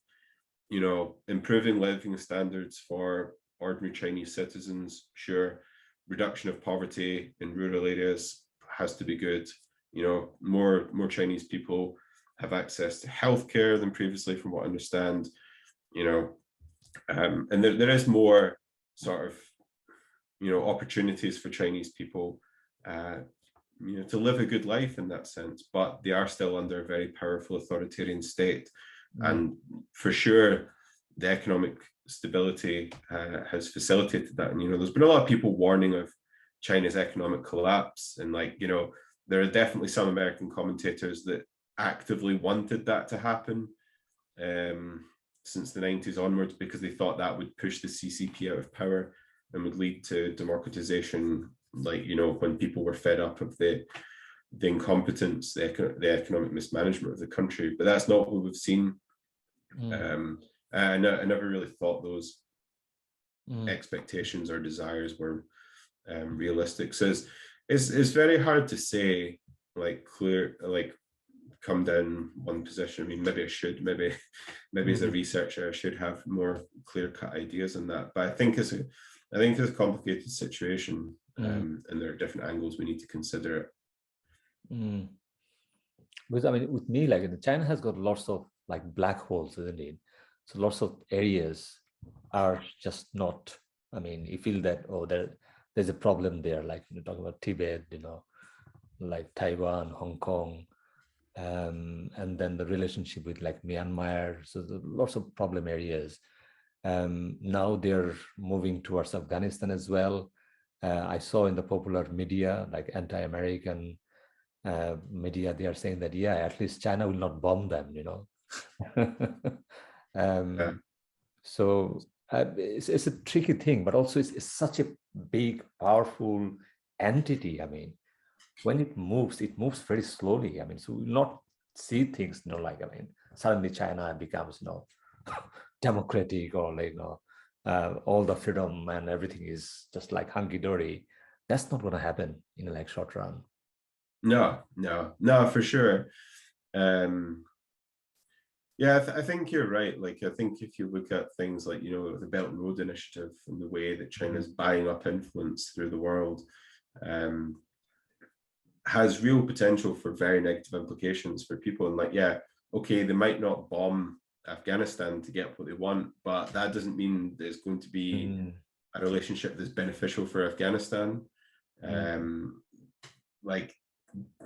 you know, improving living standards for ordinary Chinese citizens, sure. Reduction of poverty in rural areas has to be good. You know, more Chinese people have access to healthcare than previously, from what I understand. You know, and there is more sort of, you know, opportunities for Chinese people, you know, to live a good life in that sense, but they are still under a very powerful authoritarian state. And for sure, the economic stability has facilitated that. And, you know, there's been a lot of people warning of China's economic collapse. And like, you know, there are definitely some American commentators that actively wanted that to happen since the 90s onwards, because they thought that would push the CCP out of power and would lead to democratization, like, you know, when people were fed up of the incompetence, the economic mismanagement of the country. But that's not what we've seen. I never really thought those expectations or desires were realistic. So it's very hard to say, like, clear, like, come down one position. I mean, maybe I should, maybe as a researcher, I should have more clear-cut ideas on that. But I think it's a complicated situation, and there are different angles we need to consider it. Because I mean, with me, like, China has got lots of like black holes, isn't it? So lots of areas are just not. I mean, you feel that, oh, there's a problem there. Like, you talk about Tibet, you know, like Taiwan, Hong Kong, and then the relationship with like Myanmar. So there's lots of problem areas. Now they're moving towards Afghanistan as well. I saw in the popular media, like anti-American media, they are saying that, yeah, at least China will not bomb them, you know. So it's a tricky thing, but also it's such a big, powerful entity. I mean, when it moves very slowly. I mean, so we'll not see things, you know, like, I mean, suddenly China becomes, you know, democratic, or like, you know, all the freedom and everything is just like hunky-dory. That's not going to happen in a like short run. No, for sure. Yeah, I think you're right. Like, I think if you look at things like, you know, the Belt and Road Initiative and the way that China's buying up influence through the world, has real potential for very negative implications for people. And like, yeah, okay, they might not bomb Afghanistan to get what they want, but that doesn't mean there's going to be a relationship that's beneficial for Afghanistan. Like,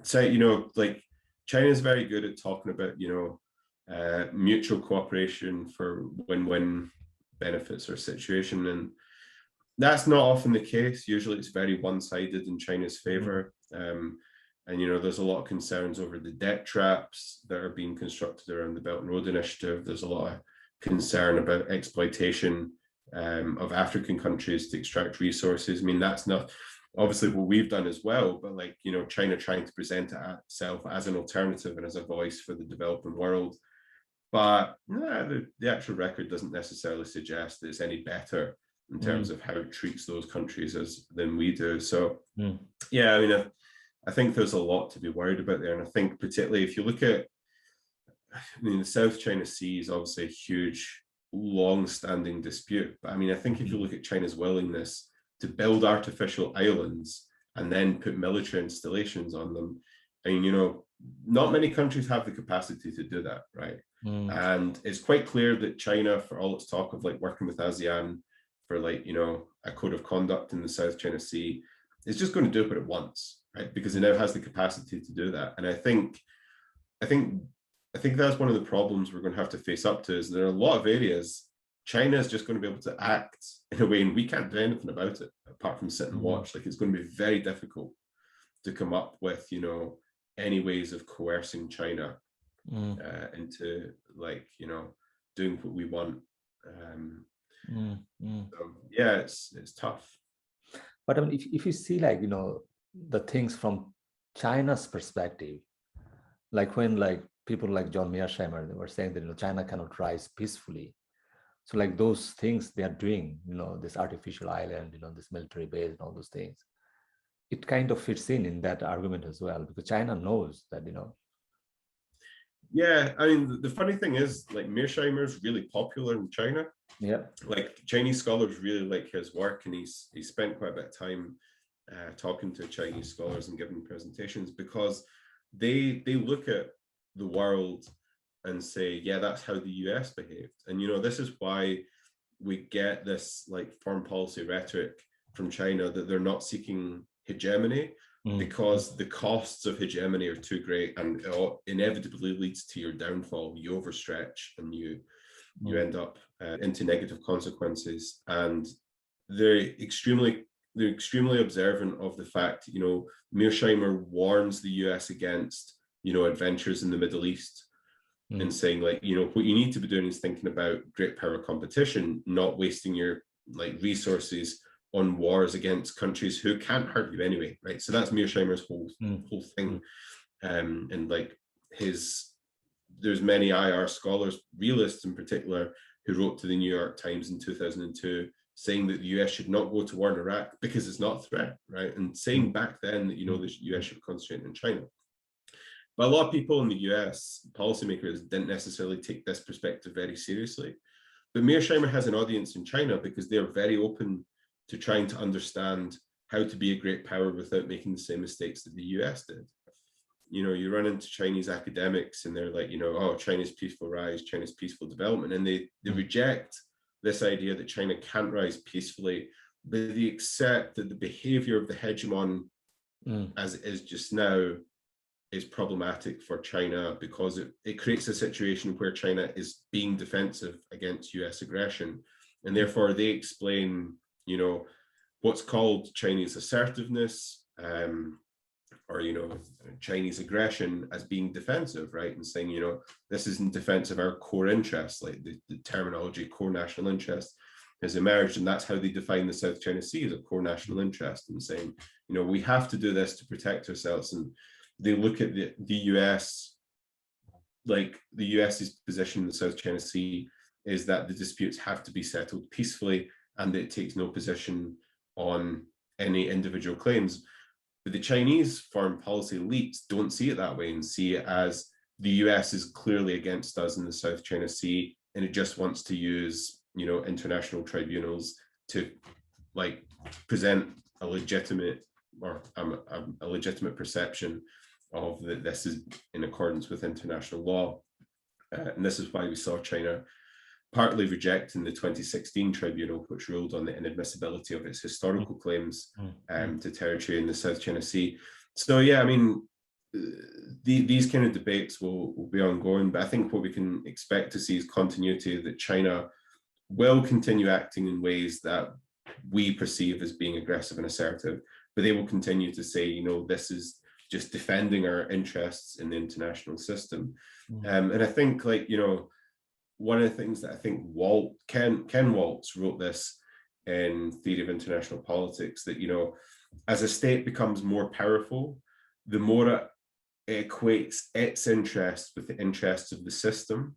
so, you know, like, China's very good at talking about, you know, mutual cooperation for win-win benefits or situation, and that's not often the case. Usually it's very one-sided in China's favor. And, you know, there's a lot of concerns over the debt traps that are being constructed around the Belt and Road Initiative. There's a lot of concern about exploitation of African countries to extract resources. I mean, that's not obviously what we've done as well, but like, you know, China trying to present itself as an alternative and as a voice for the developing world. But the actual record doesn't necessarily suggest that it's any better in terms of how it treats those countries than we do. So yeah, I mean, I think there's a lot to be worried about there. And I think particularly if you look at, I mean, the South China Sea is obviously a huge, long-standing dispute. But I mean, I think if you look at China's willingness to build artificial islands and then put military installations on them, And, you know, not many countries have the capacity to do that, right? And it's quite clear that China, for all its talk of like working with ASEAN for like, you know, a code of conduct in the South China Sea, is just going to do what it wants, right? Because it now has the capacity to do that. And I think that's one of the problems we're going to have to face up to, is there are a lot of areas China is just going to be able to act in a way, and we can't do anything about it apart from sit and watch. Like, it's going to be very difficult to come up with, you know, any ways of coercing China into, like, you know, doing what we want. So yeah, it's tough. But I mean, if you see, like, you know, the things from China's perspective, like when like people like John Mearsheimer, they were saying that, you know, China cannot rise peacefully. So like those things they are doing, you know, this artificial island, you know, this military base and all those things, it kind of fits in that argument as well, because China knows that, you know. Yeah, I mean, the funny thing is, like, Mearsheimer is really popular in China. Yeah. Like, Chinese scholars really like his work, and he spent quite a bit of time talking to Chinese scholars and giving presentations, because they look at the world and say, yeah, that's how the US behaved. And, you know, this is why we get this like foreign policy rhetoric from China that they're not seeking hegemony, because the costs of hegemony are too great, and it inevitably leads to your downfall. You overstretch and you end up into negative consequences. And they're extremely observant of the fact, you know, Mearsheimer warns the US against, you know, adventures in the Middle East, and saying, like, you know, what you need to be doing is thinking about great power competition, not wasting your like resources on wars against countries who can't hurt you anyway, right? So that's Mearsheimer's whole thing. And like there's many IR scholars, realists in particular, who wrote to the New York Times in 2002 saying that the US should not go to war in Iraq because it's not a threat, right? And saying back then that, you know, the US should concentrate on China. But a lot of people in the US, policymakers, didn't necessarily take this perspective very seriously. But Mearsheimer has an audience in China because they're very open to trying to understand how to be a great power without making the same mistakes that the US did. You know, you run into Chinese academics and they're like, you know, oh, China's peaceful rise, China's peaceful development. And they reject this idea that China can't rise peacefully, but they accept that the behavior of the hegemon as it is just now is problematic for China, because it creates a situation where China is being defensive against US aggression. And therefore they explain, you know, what's called Chinese assertiveness, or, you know, Chinese aggression as being defensive, right? And saying, you know, this is in defense of our core interests, like the terminology core national interest has emerged. And that's how they define the South China Sea, as a core national interest, and saying, you know, we have to do this to protect ourselves. And they look at the US, like the US's position in the South China Sea is that the disputes have to be settled peacefully, and that it takes no position on any individual claims. But the Chinese foreign policy elites don't see it that way, and see it as the US is clearly against us in the South China Sea, and it just wants to use, you know, international tribunals to like present a legitimate or a legitimate perception of that this is in accordance with international law. And this is why we saw China partly rejecting the 2016 tribunal, which ruled on the inadmissibility of its historical claims to territory in the South China Sea. So yeah, I mean, these kind of debates will be ongoing, but I think what we can expect to see is continuity, that China will continue acting in ways that we perceive as being aggressive and assertive, but they will continue to say, you know, this is just defending our interests in the international system. And I think, like, you know, one of the things that I think Ken Waltz wrote this in Theory of International Politics, that, you know, as a state becomes more powerful, the more it equates its interests with the interests of the system.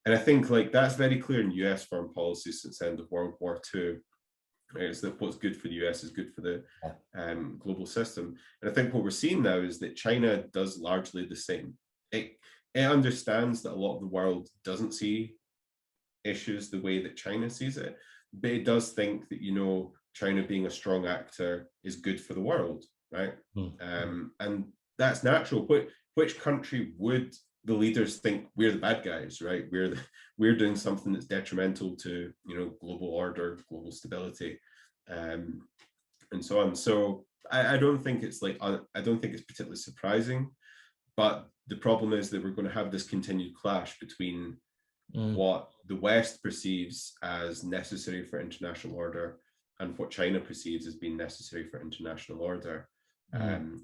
And I think, like, that's very clear in US foreign policy since the end of World War II. Is that what's good for the US is good for the global system. And I think what we're seeing now is that China does largely the same. It understands that a lot of the world doesn't see issues the way that China sees it, but it does think that, you know, China being a strong actor is good for the world, right? And that's natural. Which country would the leaders think we're the bad guys, right? We're doing something that's detrimental to, you know, global order, global stability, and so on. So I don't think it's like, I don't think it's particularly surprising, but the problem is that we're going to have this continued clash between what the West perceives as necessary for international order and what China perceives as being necessary for international order. And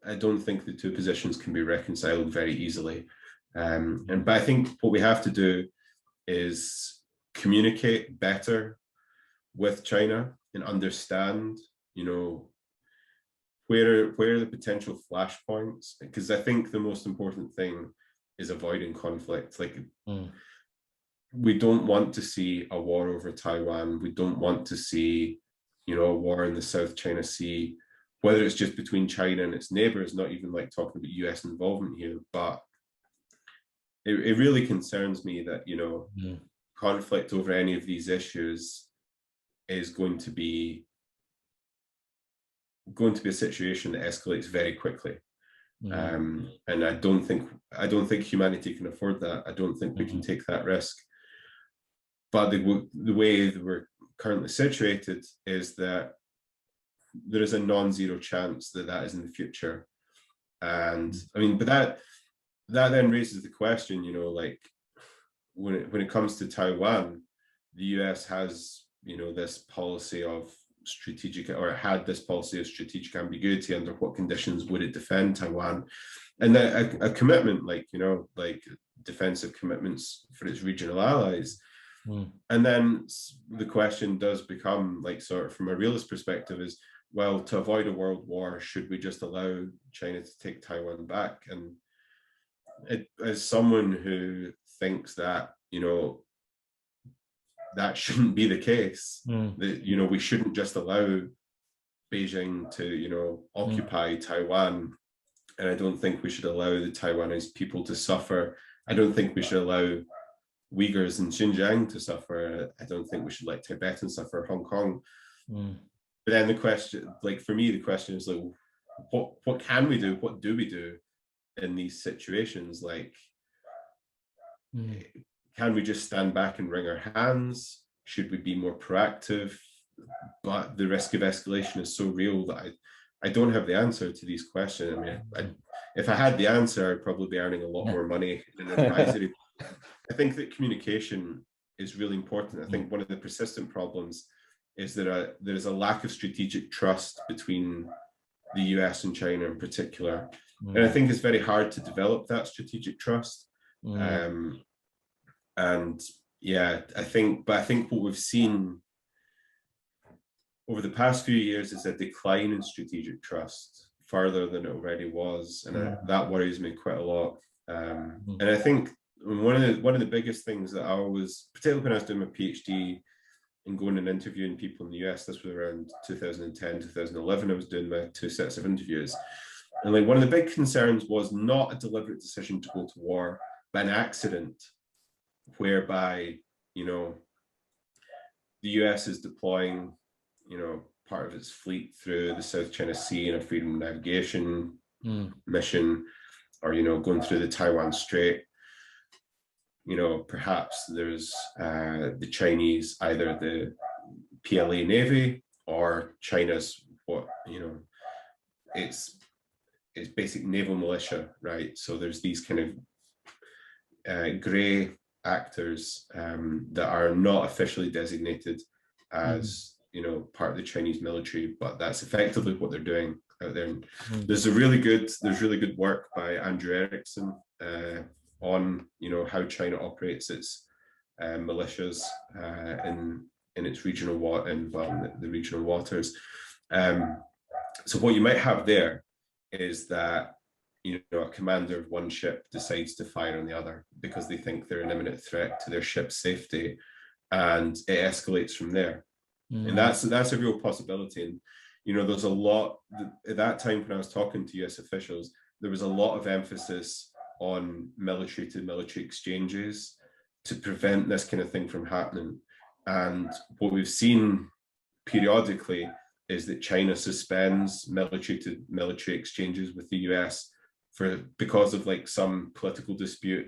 I don't think the two positions can be reconciled very easily. But I think what we have to do is communicate better with China and understand, you know, where are the potential flashpoints? Because I think the most important thing is avoiding conflict. Like, we don't want to see a war over Taiwan. We don't want to see, you know, a war in the South China Sea, whether it's just between China and its neighbors, not even like talking about US involvement here, but it really concerns me that, you know, conflict over any of these issues is going to be a situation that escalates very quickly. And I don't think humanity can afford that. I don't think we can take that risk. But the way that we're currently situated is that there is a non-zero chance that that is in the future. And I mean, but that then raises the question, you know, like when it comes to Taiwan, the US has, you know, this policy of strategic, or it had this policy of strategic ambiguity. Under what conditions would it defend Taiwan? And then a commitment, like, you know, like defensive commitments for its regional allies. And then the question does become, like, sort of from a realist perspective, is, well, to avoid a world war, should we just allow China to take Taiwan back? And as someone who thinks that, you know, that shouldn't be the case, that, you know, we shouldn't just allow Beijing to, you know, occupy Taiwan. And I don't think we should allow the Taiwanese people to suffer. I don't think we should allow Uyghurs in Xinjiang to suffer. I don't think we should let Tibetans suffer, Hong Kong. But then the question, like, for me, the question is, like, what can we do? What do we do in these situations? Like, can we just stand back and wring our hands? Should we be more proactive? But the risk of escalation is so real that I don't have the answer to these questions. I mean, if I had the answer, I'd probably be earning a lot more money in advisory. I think that communication is really important. I think one of the persistent problems is that there's a lack of strategic trust between the US and China in particular. And I think it's very hard to develop that strategic trust. And yeah, I think what we've seen over the past few years is a decline in strategic trust further than it already was. And that worries me quite a lot. And I think one of the biggest things that I always, particularly when I was doing my PhD and going and interviewing people in the US, this was around 2010, 2011, I was doing my 2 sets of interviews. And like, one of the big concerns was not a deliberate decision to go to war, but an accident whereby, you know, the US is deploying, you know, part of its fleet through the South China Sea in a freedom navigation mission, or, you know, going through the Taiwan Strait. You know, perhaps there's the Chinese, either the PLA Navy or China's, what, you know, it's basic naval militia, right? So there's these kind of gray actors that are not officially designated as, you know, part of the Chinese military, but that's effectively what they're doing out there. And there's really good work by Andrew Erickson on, you know, how China operates its militias in its regional the regional waters. So what you might have there is that, you know, a commander of one ship decides to fire on the other because they think they're an imminent threat to their ship's safety, and it escalates from there. And that's a real possibility. And, you know, there's a lot at that time when I was talking to US officials, there was a lot of emphasis on military to military exchanges to prevent this kind of thing from happening. And what we've seen periodically is that China suspends military to military exchanges with the US because of like some political dispute,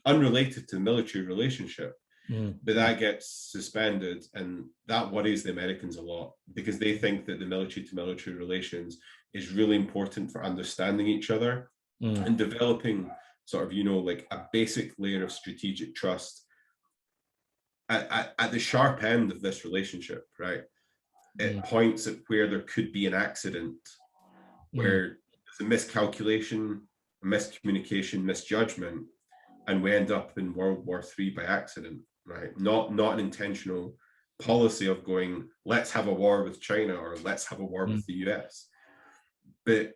unrelated to the military relationship. But that gets suspended, and that worries the Americans a lot, because they think that the military to military relations is really important for understanding each other and developing sort of, like a basic layer of strategic trust at the sharp end of this relationship, right? It points at where there could be an accident, where there's a miscalculation, a miscommunication, misjudgment, and we end up in World War III by accident, right? Not an intentional policy of going, let's have a war with China or let's have a war with the US, but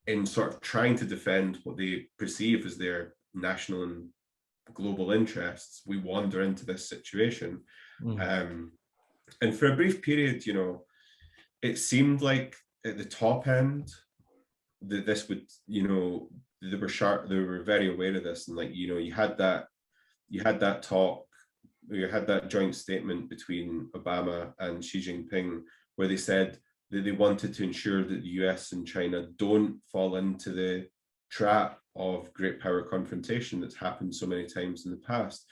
in sort of trying to defend what they perceive as their national and global interests, we wander into this situation. And for a brief period, it seemed like at the top end that this would, they were sharp, they were very aware of this, and like, you had that talk, you had that joint statement between Obama and Xi Jinping, where they said that they wanted to ensure that the US and China don't fall into the trap of great power confrontation that's happened so many times in the past.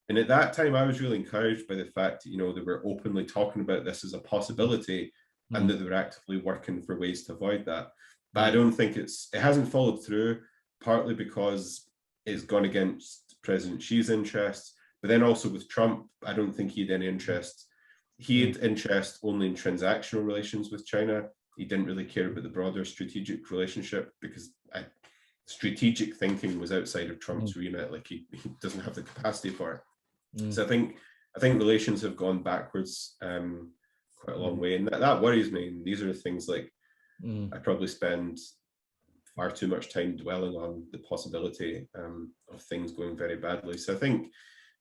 And at that time, I was really encouraged by the fact that, they were openly talking about this as a possibility, and that they were actively working for ways to avoid that. But I don't think it hasn't followed through, partly because it's gone against President Xi's interests, but then also with Trump, I don't think he had any interest. He had interest only in transactional relations with China. He didn't really care about the broader strategic relationship, because strategic thinking was outside of Trump's remit. Like he doesn't have the capacity for it. So I think relations have gone backwards quite a long way, and that worries me. And these are the things like I probably spend far too much time dwelling on the possibility of things going very badly. So I think,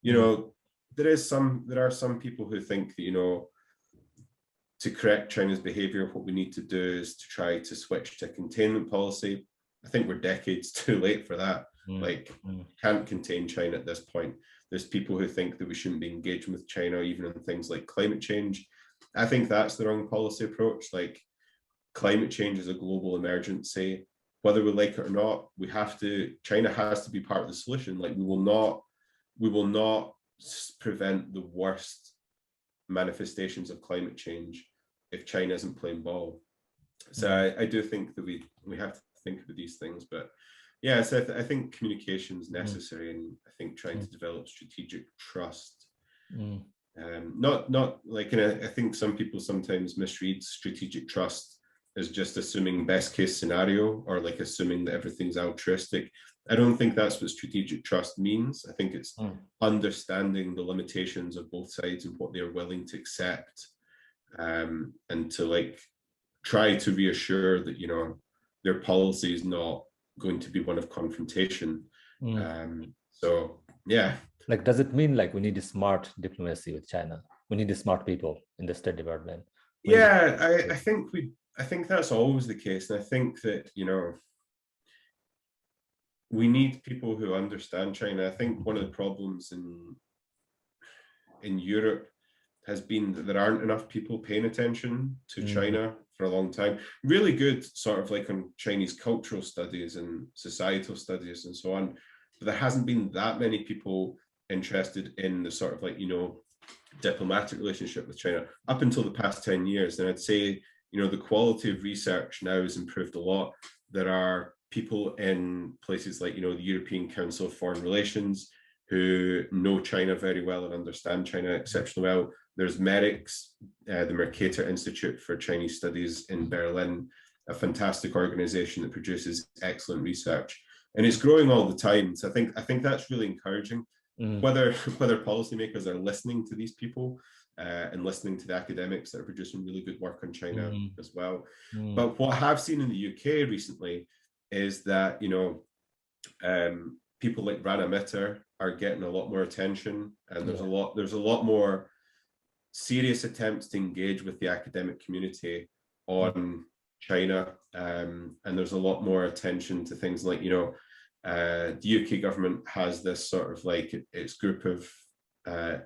there are some people who think that, to correct China's behavior, what we need to do is to try to switch to containment policy. I think we're decades too late for that. Can't contain China at this point. There's people who think that we shouldn't be engaging with China, even in things like climate change. I think that's the wrong policy approach. Like, climate change is a global emergency. Whether we like it or not, China has to be part of the solution. Like, we will not prevent the worst manifestations of climate change if China isn't playing ball. So I do think that we have to think about these things. But yeah, so I think communication is necessary, and I think trying to develop strategic trust. Not like, I think some people sometimes misread strategic trust as just assuming best case scenario, or like assuming that everything's altruistic. I don't think that's what strategic trust means. I think it's understanding the limitations of both sides and what they're willing to accept, and to like try to reassure that, their policy is not going to be one of confrontation. So yeah. Like, does it mean like we need a smart diplomacy with China? We need smart people in the State Department. I think that's always the case. And I think that, we need people who understand China. I think one of the problems in Europe has been that there aren't enough people paying attention to China for a long time. Really good sort of like on Chinese cultural studies and societal studies and so on. But there hasn't been that many people interested in the sort of like, diplomatic relationship with China up until the past 10 years. And I'd say, the quality of research now has improved a lot. There are people in places like, the European Council of Foreign Relations who know China very well and understand China exceptionally well. There's MERICS, the Mercator Institute for Chinese Studies in Berlin, a fantastic organization that produces excellent research. And it's growing all the time. So I think that's really encouraging. Whether policymakers are listening to these people and listening to the academics that are producing really good work on China as well. But what I have seen in the UK recently is that, people like Rana Mitter are getting a lot more attention, and there's a lot more serious attempts to engage with the academic community on China, and there's a lot more attention to things like, the UK government has this sort of like its group of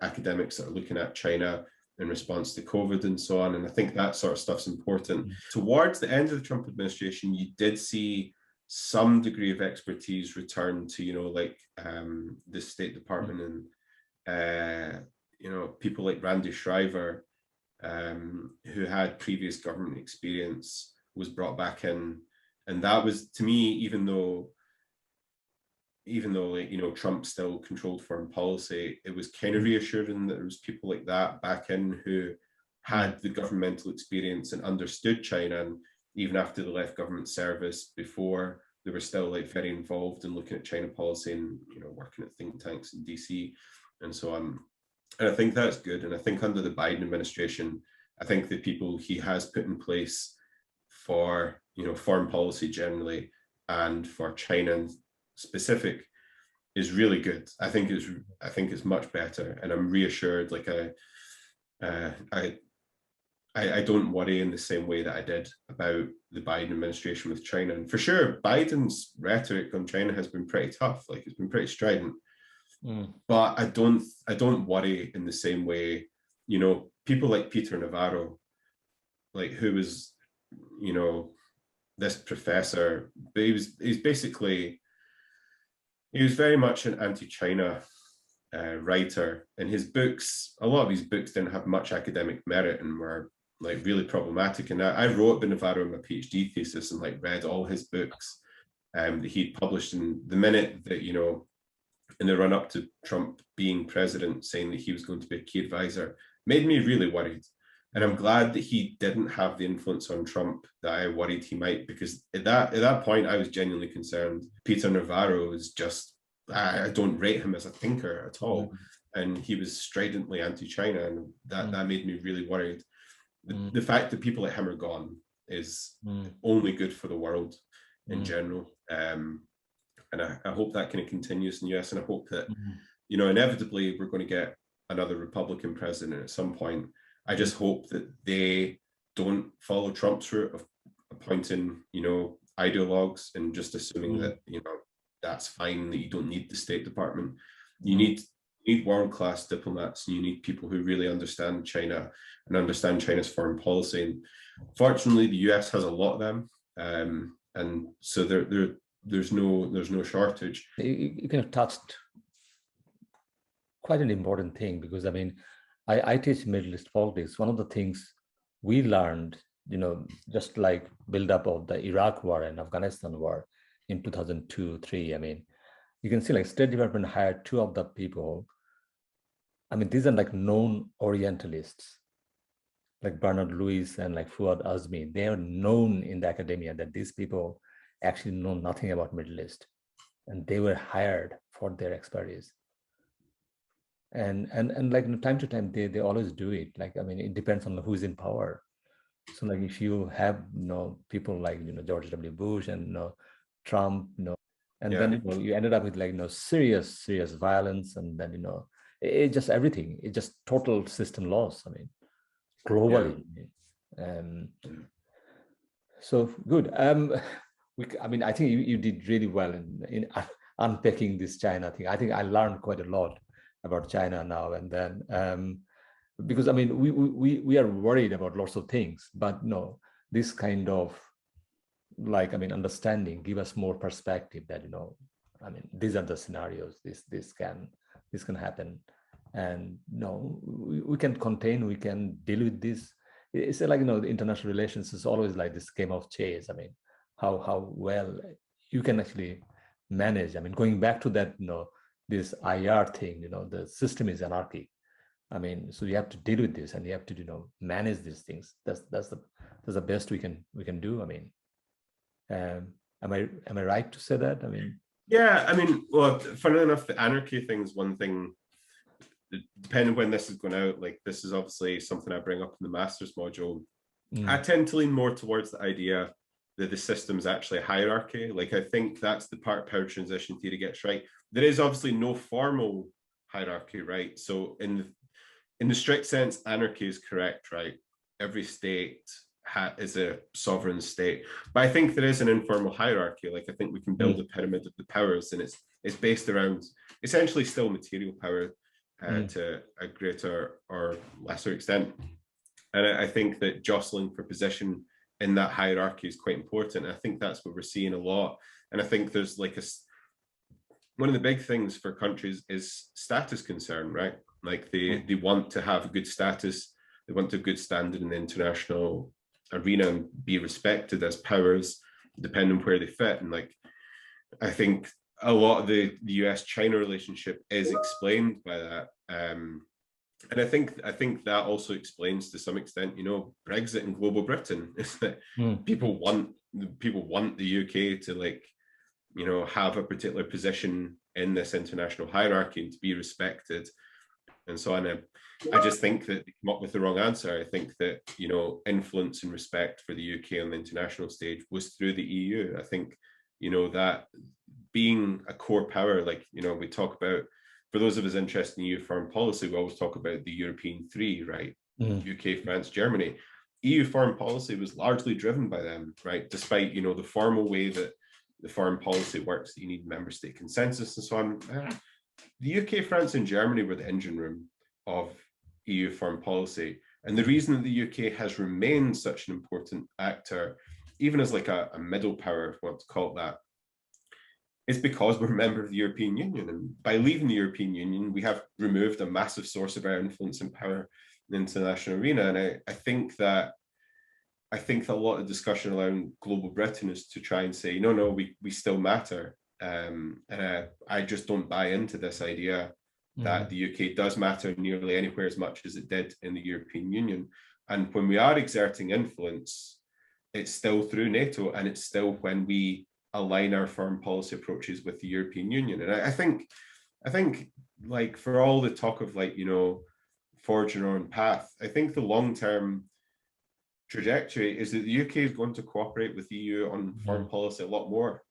academics that are looking at China in response to COVID and so on. And I think that sort of stuff's important. Towards the end of the Trump administration, you did see some degree of expertise return to, you know, like the State Department and, you know, people like Randy Shriver, who had previous government experience, was brought back in. And that was, to me, even though like, you know, Trump still controlled foreign policy, it was kind of reassuring that there was people like that back in who had the governmental experience and understood China. And even after they left government service, before, they were still like very involved in looking at China policy and, you know, working at think tanks in DC and so on. And I think that's good. And I think under the Biden administration, I think the people he has put in place for, you know, foreign policy generally and for China specific is really good. I think it's much better, and I'm reassured. Like I don't worry in the same way that I did about the Biden administration with China. And for sure, Biden's rhetoric on China has been pretty tough. Like, it's been pretty strident. But I don't worry in the same way. You know, people like Peter Navarro, like, who was, you know, this professor, but he was very much an anti-China writer, and his books, a lot of his books didn't have much academic merit and were like really problematic. And I wrote Navarro in my PhD thesis and like read all his books that he'd published. And the minute that, you know, in the run up to Trump being president, saying that he was going to be a key advisor, made me really worried. And I'm glad that he didn't have the influence on Trump that I worried he might, because at that point, I was genuinely concerned. Peter Navarro is just, I don't rate him as a thinker at all. And he was stridently anti-China, and that made me really worried. The fact that people like him are gone is only good for the world in general. And I hope that kind of continues in the US, and I hope that, you know, inevitably we're going to get another Republican president at some point. I just hope that they don't follow Trump's route of appointing, you know, ideologues and just assuming that, you know, that's fine, that you don't need the State Department. You need world-class diplomats, and you need people who really understand China and understand China's foreign policy. And fortunately, the US has a lot of them, and so there's no shortage. You kind of touched quite an important thing, because I mean, I teach Middle East politics. One of the things we learned, you know, just like build-up of the Iraq war and Afghanistan war in 2002-3, I mean, you can see like State Department hired two of the people. I mean, these are like known Orientalists, like Bernard Lewis and like Fuad Azmi. They are known in the academia that these people actually know nothing about Middle East, and they were hired for their expertise. And like, you know, time to time they always do it. Like, I mean, it depends on who's in power. So like, if you have, you know, people like, you know, George W. Bush and, you know, Trump, you know, and then, you know, you ended up with like, you know, serious violence, and then, you know, it just everything. It just total system loss. I mean, globally. So good. I mean, I think you did really well in unpacking this China thing. I think I learned quite a lot about China now and then, because I mean, we are worried about lots of things, but no, this kind of, like, I mean, understanding give us more perspective that, you know, I mean, these are the scenarios, this can happen, and no, we can contain, we can deal with this. It's like, you know, the international relations is always like this game of chess. I mean, how well you can actually manage. I mean, going back to that, you know, this IR thing, you know, the system is anarchic. I mean, so you have to deal with this, and you have to, you know, manage these things. That's the best we can do. I mean, am I right to say that? I mean, yeah, I mean, well, funnily enough, the anarchy thing is one thing. Depending when this is going out, like, this is obviously something I bring up in the master's module. I tend to lean more towards the idea that the system is actually a hierarchy. Like, I think that's the part power transition theory gets right. There is obviously no formal hierarchy, right? So in the strict sense, anarchy is correct, right? Every state is a sovereign state. But I think there is an informal hierarchy. Like, I think we can build a pyramid of the powers, and it's based around essentially still material power. to a greater or lesser extent. And I think that jostling for position in that hierarchy is quite important. I think that's what we're seeing a lot. And I think there's like one of the big things for countries is status concern, right? Like they want to have a good status, they want a good standing in the international arena and be respected as powers, depending on where they fit. And like, I think a lot of the US-China relationship is explained by that. And I think that also explains to some extent, you know, Brexit and global Britain is that people want the UK to, like, you know, have a particular position in this international hierarchy and to be respected and so on. I just think that they come up with the wrong answer. I think that, you know, influence and respect for the UK on the international stage was through the EU. I think, you know, that being a core power, like, you know, we talk about, for those of us interested in EU foreign policy, we always talk about the European three, right? UK, France, Germany. EU foreign policy was largely driven by them, right? Despite, you know, the formal way that the foreign policy works, that you need member state consensus and so on. The UK, France, and Germany were the engine room of EU foreign policy. And the reason that the UK has remained such an important actor, even as like a middle power, if you want to call it that, is because we're a member of the European Union. And by leaving the European Union, we have removed a massive source of our influence and power in the international arena. And I think that a lot of discussion around global Britain is to try and say, no, we still matter. And I just don't buy into this idea that the UK does matter nearly anywhere as much as it did in the European Union. And when we are exerting influence, it's still through NATO, and it's still when we align our foreign policy approaches with the European Union. And I think like, for all the talk of, like, you know, forging our own path, I think the long-term trajectory is that the UK is going to cooperate with the EU on foreign policy a lot more,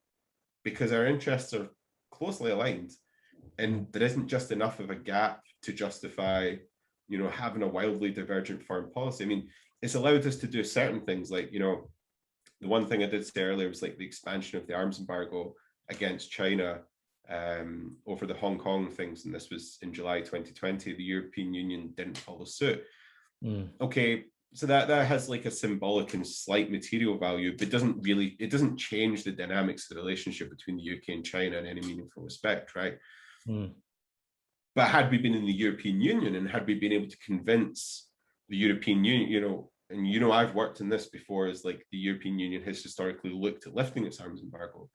because our interests are closely aligned, and there isn't just enough of a gap to justify, you know, having a wildly divergent foreign policy. I mean, it's allowed us to do certain things, like, you know, the one thing I did say earlier was like the expansion of the arms embargo against China over the Hong Kong things, and this was in July 2020. The European Union didn't follow suit. Okay, so that has like a symbolic and slight material value, but it doesn't change the dynamics of the relationship between the UK and China in any meaningful respect, right? But had we been in the European Union, and had we been able to convince the European Union, you know, and you know, I've worked in this before, is like the European Union has historically looked at lifting its arms embargo.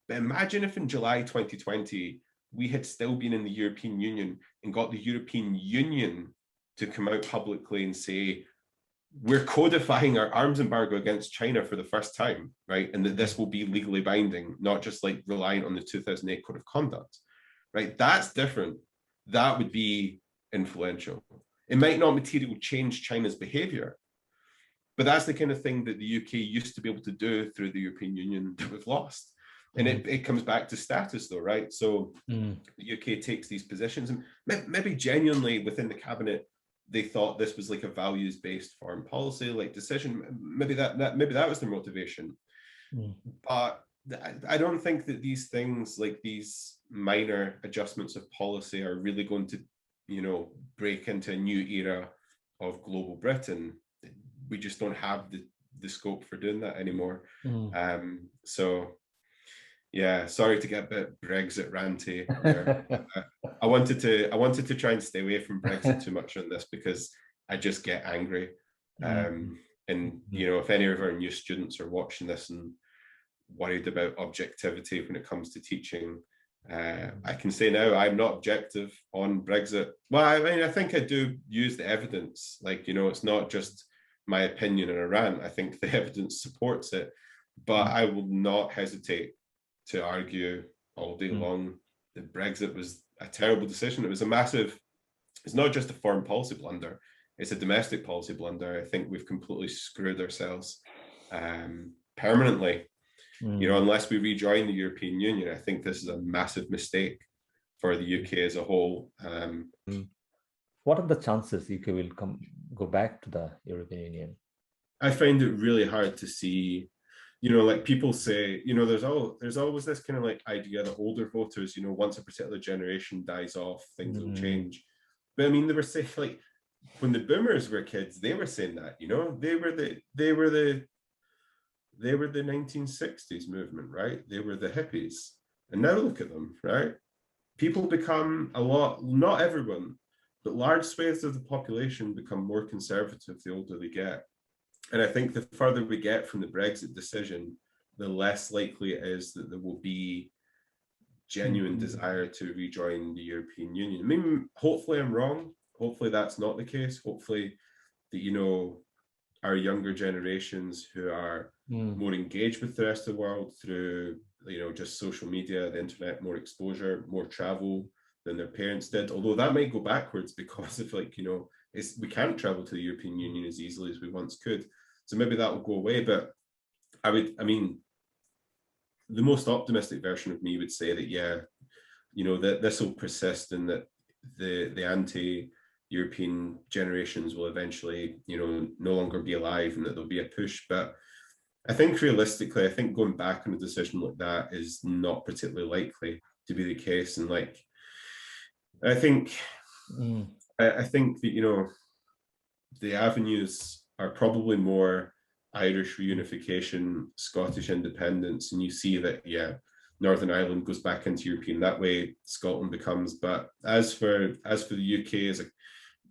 But imagine if in July 2020, we had still been in the European Union and got the European Union to come out publicly and say, we're codifying our arms embargo against China for the first time, right? And that this will be legally binding, not just like reliant on the 2008 Code of Conduct, right? That's different. That would be influential. It might not materially change China's behavior, but that's the kind of thing that the UK used to be able to do through the European Union that we've lost. And it comes back to status though, right? So the UK takes these positions, and maybe genuinely within the cabinet, they thought this was like a values-based foreign policy like decision. Maybe that was their motivation. But I don't think that these things, like these minor adjustments of policy, are really going to, you know, break into a new era of global Britain. We just don't have the scope for doing that anymore. So yeah, sorry to get a bit Brexit ranty there. I wanted to try and stay away from Brexit too much on this, because I just get angry. And you know, if any of our new students are watching this and worried about objectivity when it comes to teaching, I can say now I'm not objective on Brexit. Well, I mean, I think I do use the evidence. Like, you know, it's not just my opinion in a rant. I think the evidence supports it, but I will not hesitate to argue all day long that Brexit was a terrible decision. It was a massive, it's not just a foreign policy blunder, it's a domestic policy blunder. I think we've completely screwed ourselves permanently. You know, unless we rejoin the European Union, I think this is a massive mistake for the UK as a whole. What are the chances UK will go back to the European Union? I find it really hard to see. You know, like people say, you know, there's always this kind of like idea that older voters, you know, once a particular generation dies off, things will change. But I mean, they were saying, like, when the boomers were kids, they were saying that, you know, they were the 1960s movement, right? They were the hippies. And now look at them, right? People become a lot, not everyone, but large swathes of the population become more conservative the older they get. And I think the further we get from the Brexit decision, the less likely it is that there will be genuine desire to rejoin the European Union. I mean, hopefully I'm wrong. Hopefully that's not the case. Hopefully that, you know, our younger generations who are more engaged with the rest of the world through, you know, just social media, the internet, more exposure, more travel than their parents did. Although that might go backwards because of, like, you know, we can't travel to the European Union as easily as we once could. So maybe that will go away. But I mean, the most optimistic version of me would say that, yeah, you know, that this will persist and that the anti-European generations will eventually, you know, no longer be alive and that there'll be a push. But I think realistically, I think going back on a decision like that is not particularly likely to be the case. And like, I think, I think that, you know, the avenues are probably more Irish reunification, Scottish independence, and you see that, yeah, Northern Ireland goes back into European that way, Scotland becomes. But as for the UK,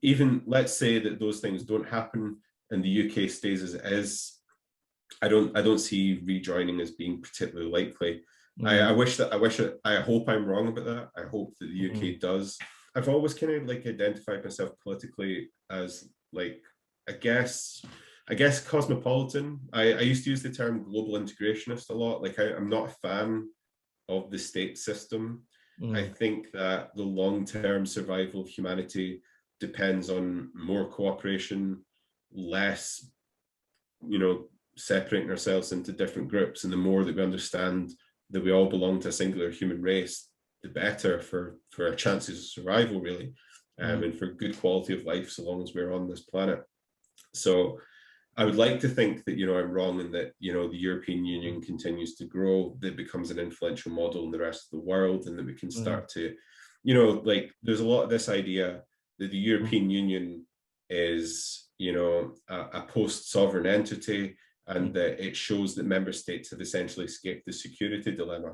even let's say that those things don't happen and the UK stays as it is, I don't see rejoining as being particularly likely. I hope I'm wrong about that. I hope that the UK does. I've always kind of like identified myself politically as, like, I guess cosmopolitan. I used to use the term global integrationist a lot. Like, I'm not a fan of the state system. I think that the long-term survival of humanity depends on more cooperation, less, you know, separating ourselves into different groups. And the more that we understand that we all belong to a singular human race, the better for our chances of survival, really, and for good quality of life so long as we're on this planet. So I would like to think that, you know, I'm wrong and that, you know, the European Union continues to grow, that it becomes an influential model in the rest of the world, and that we can start to, you know, like, there's a lot of this idea that the European Union is, you know, a post-sovereign entity, and that it shows that member states have essentially escaped the security dilemma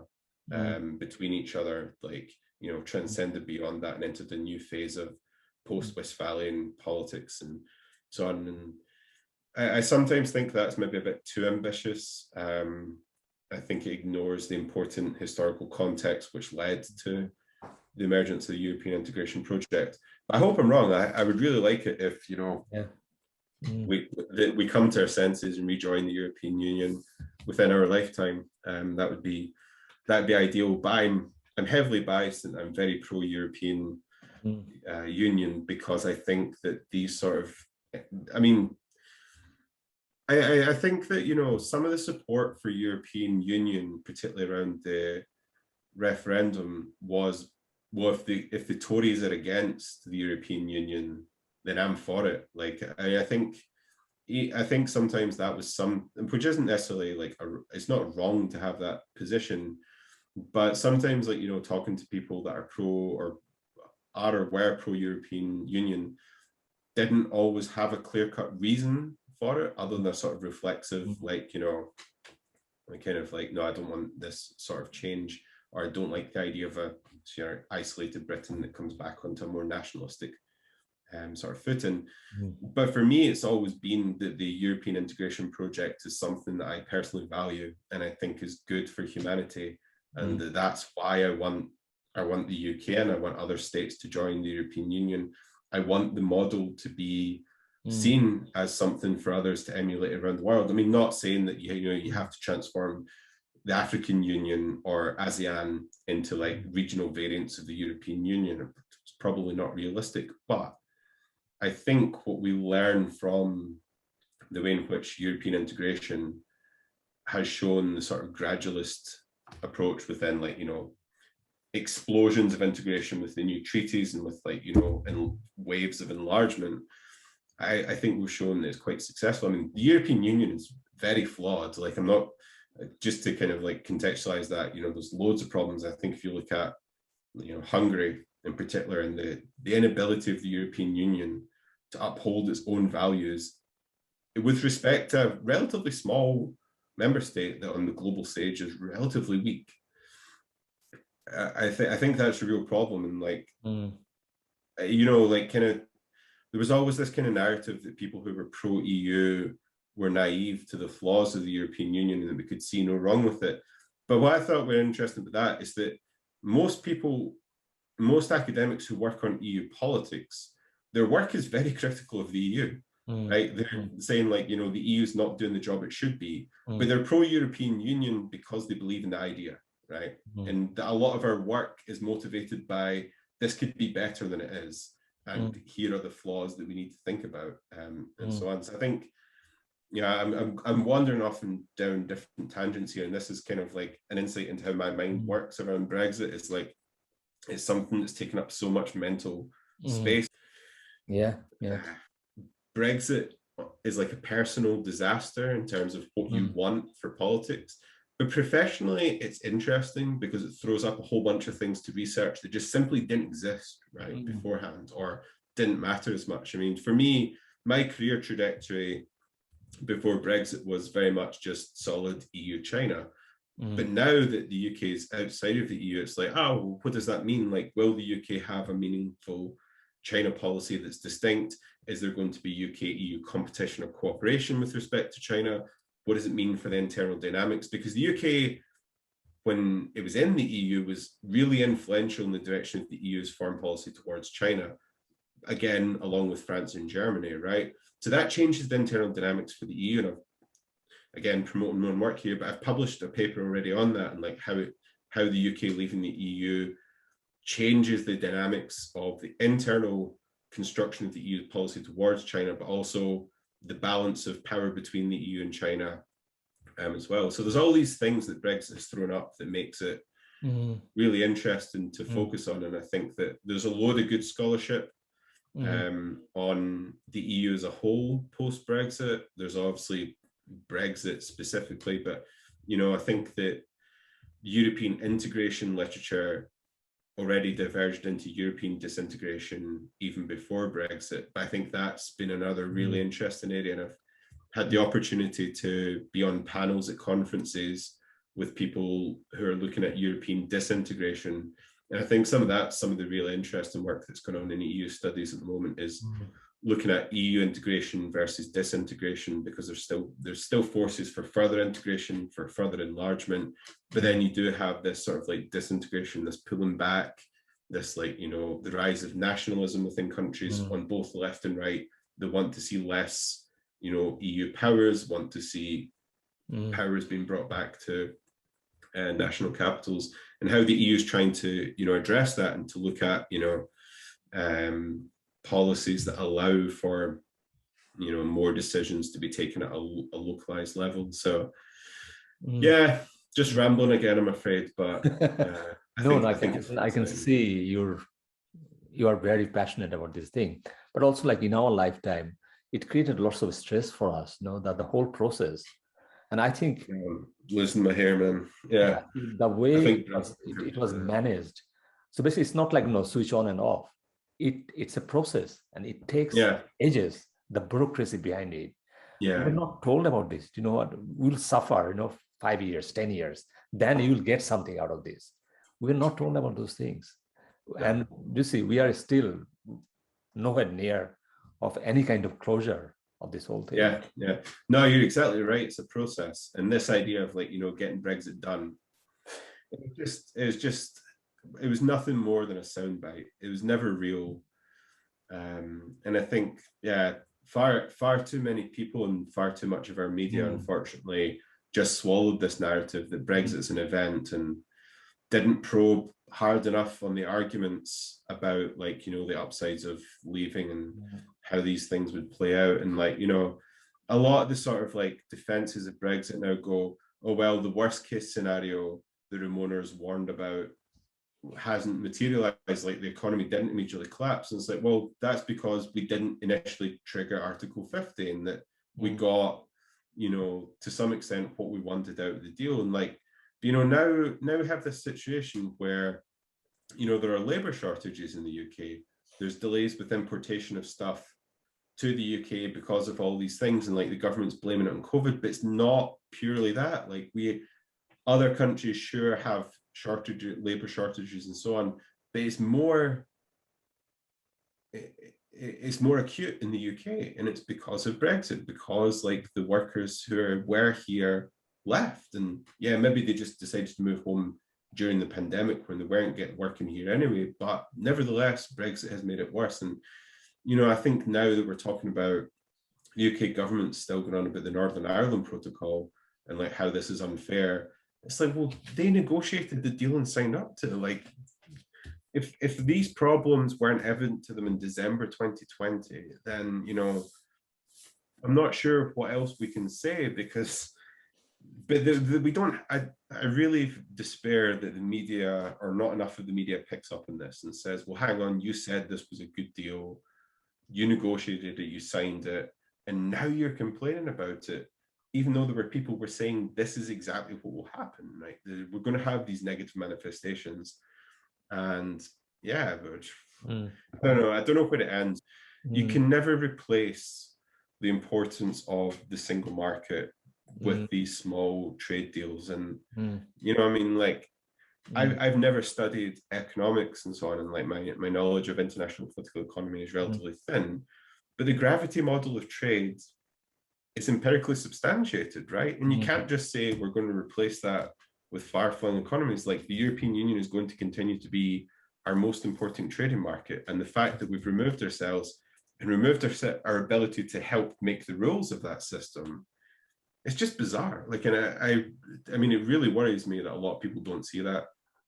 between each other, like, you know, transcended beyond that and entered a new phase of post-Westphalian politics and so on. And I sometimes think that's maybe a bit too ambitious. I think it ignores the important historical context which led to the emergence of the European integration project. But I hope I'm wrong. I would really like it if, you know, we come to our senses and rejoin the European Union within our lifetime. That'd be ideal. But I'm heavily biased and I'm very pro-European Union, because I think that these sort of, I mean, I think that, you know, some of the support for European Union, particularly around the referendum, was, well, if the Tories are against the European Union, then I'm for it. Like, I think sometimes that was which isn't necessarily like it's not wrong to have that position, but sometimes, like, you know, talking to people that are pro or were pro-European Union didn't always have a clear-cut reason for it, other than a sort of reflexive, like, you know, like, kind of like, no, I don't want this sort of change, or I don't like the idea of a, you know, isolated Britain that comes back onto a more nationalistic sort of footing. But for me, it's always been that the European integration project is something that I personally value and I think is good for humanity, and that's why I want the UK and I want other states to join the European Union. I want the model to be seen as something for others to emulate around the world. I mean, not saying that you have to transform the African Union or ASEAN into like regional variants of the European Union. It's probably not realistic, but I think what we learn from the way in which European integration has shown the sort of gradualist approach within, like, you know, explosions of integration with the new treaties and with, like, you know, in waves of enlargement, I think we've shown that it's quite successful. I mean, the European Union is very flawed. Like, I'm not, just to kind of like contextualize that, you know, there's loads of problems. I think if you look at, you know, Hungary, in particular, and the inability of the European Union to uphold its own values with respect to a relatively small member state that on the global stage is relatively weak. I think that's a real problem. And like, you know, like kind of, there was always this kind of narrative that people who were pro-EU were naive to the flaws of the European Union and that we could see no wrong with it. But what I thought were interesting about that is that most people, most academics who work on EU politics, their work is very critical of the EU, right? They're saying like, you know, the EU is not doing the job it should be, but they're pro-European Union because they believe in the idea, right? And a lot of our work is motivated by this could be better than it is, and here are the flaws that we need to think about, and so on. So I think, yeah, I'm wandering off and down different tangents here, and this is kind of like an insight into how my mind works around Brexit. It's like it's something that's taken up so much mental space. Yeah. Brexit is like a personal disaster in terms of what you want for politics. But professionally, it's interesting because it throws up a whole bunch of things to research that just simply didn't exist, right, beforehand, or didn't matter as much. I mean, for me, my career trajectory before Brexit was very much just solid EU-China. But now that the UK is outside of the EU, it's like, oh, well, what does that mean? Like, will the UK have a meaningful China policy that's distinct? Is there going to be UK-EU competition or cooperation with respect to China? What does it mean for the internal dynamics? Because the UK, when it was in the EU, was really influential in the direction of the EU's foreign policy towards China, again, along with France and Germany, right? So that changes the internal dynamics for the EU. And I've, again, promoting my own work here, but I've published a paper already on that, and like how the UK leaving the EU changes the dynamics of the internal construction of the EU policy towards China, but also the balance of power between the EU and China as well. So there's all these things that Brexit has thrown up that makes it really interesting to focus on. And I think that there's a load of good scholarship on the EU as a whole post-Brexit. There's obviously Brexit specifically, but, you know, I think that European integration literature already diverged into European disintegration even before Brexit. But I think that's been another really interesting area. And I've had the opportunity to be on panels at conferences with people who are looking at European disintegration. And I think some of the really interesting work that's going on in EU studies at the moment is looking at EU integration versus disintegration, because there's still forces for further integration, for further enlargement, but then you do have this sort of like disintegration, this pulling back, this like, you know, the rise of nationalism within countries on both left and right that want to see less, you know, EU powers, want to see powers being brought back to national capitals, and how the EU is trying to, you know, address that and to look at, you know, policies that allow for, you know, more decisions to be taken at a localized level. So yeah, just rambling again, I'm afraid, but I can see you are very passionate about this thing, but also like in our lifetime, it created lots of stress for us, you know, that the whole process. And I think losing my hair, man. Yeah, the way it was managed. So basically, it's not like, you know, switch on and off. It's a process, and it takes ages, the bureaucracy behind it. We're not told about this. You know what? We'll suffer, you know, 5 years, 10 years, then you'll get something out of this. We're not told about those things. And you see, we are still nowhere near of any kind of closure of this whole thing. Yeah. No, you're exactly right. It's a process. And this idea of like, you know, getting Brexit done, it was nothing more than a soundbite. It was never real. And I think, far too many people and far too much of our media, unfortunately, just swallowed this narrative that Brexit's an event and didn't probe hard enough on the arguments about, like, you know, the upsides of leaving and how these things would play out. And like, you know, a lot of the sort of like defenses of Brexit now go, oh, well, the worst case scenario the Ramoners warned about hasn't materialized, like the economy didn't immediately collapse. And it's like, well, that's because we didn't initially trigger Article 50 and that we got, you know, to some extent what we wanted out of the deal. And like, you know, now we have this situation where there are labor shortages in the UK. There's delays with importation of stuff to the UK because of all these things, and like the government's blaming it on COVID, but it's not purely that. Like other countries sure have labor shortages and so on, but it's more acute in the UK, and it's because of Brexit, because like the workers who were here left, and yeah, maybe they just decided to move home during the pandemic when they weren't working here anyway, but nevertheless Brexit has made it worse. And I think now that we're talking about the UK government still going on about the Northern Ireland Protocol and like how this is unfair, it's like, well, they negotiated the deal and signed up to it. Like, if these problems weren't evident to them in December 2020, then I'm not sure what else we can say, because we don't. I really despair that the media, or not enough of the media, picks up on this and says, well, hang on, you said this was a good deal, you negotiated it, you signed it, and now you're complaining about it, even though there were people who were saying this is exactly what will happen, right? We're going to have these negative manifestations. And yeah, but I don't know where it ends. You can never replace the importance of the single market with these small trade deals. And I mean, like, I've never studied economics and so on, and like my knowledge of international political economy is relatively thin, but the gravity model of trade is empirically substantiated, right? And you can't just say we're going to replace that with far-flung economies. Like, the European Union is going to continue to be our most important trading market, and the fact that we've removed ourselves and removed our ability to help make the rules of that system, it's just bizarre. Like, and I mean, it really worries me that a lot of people don't see that.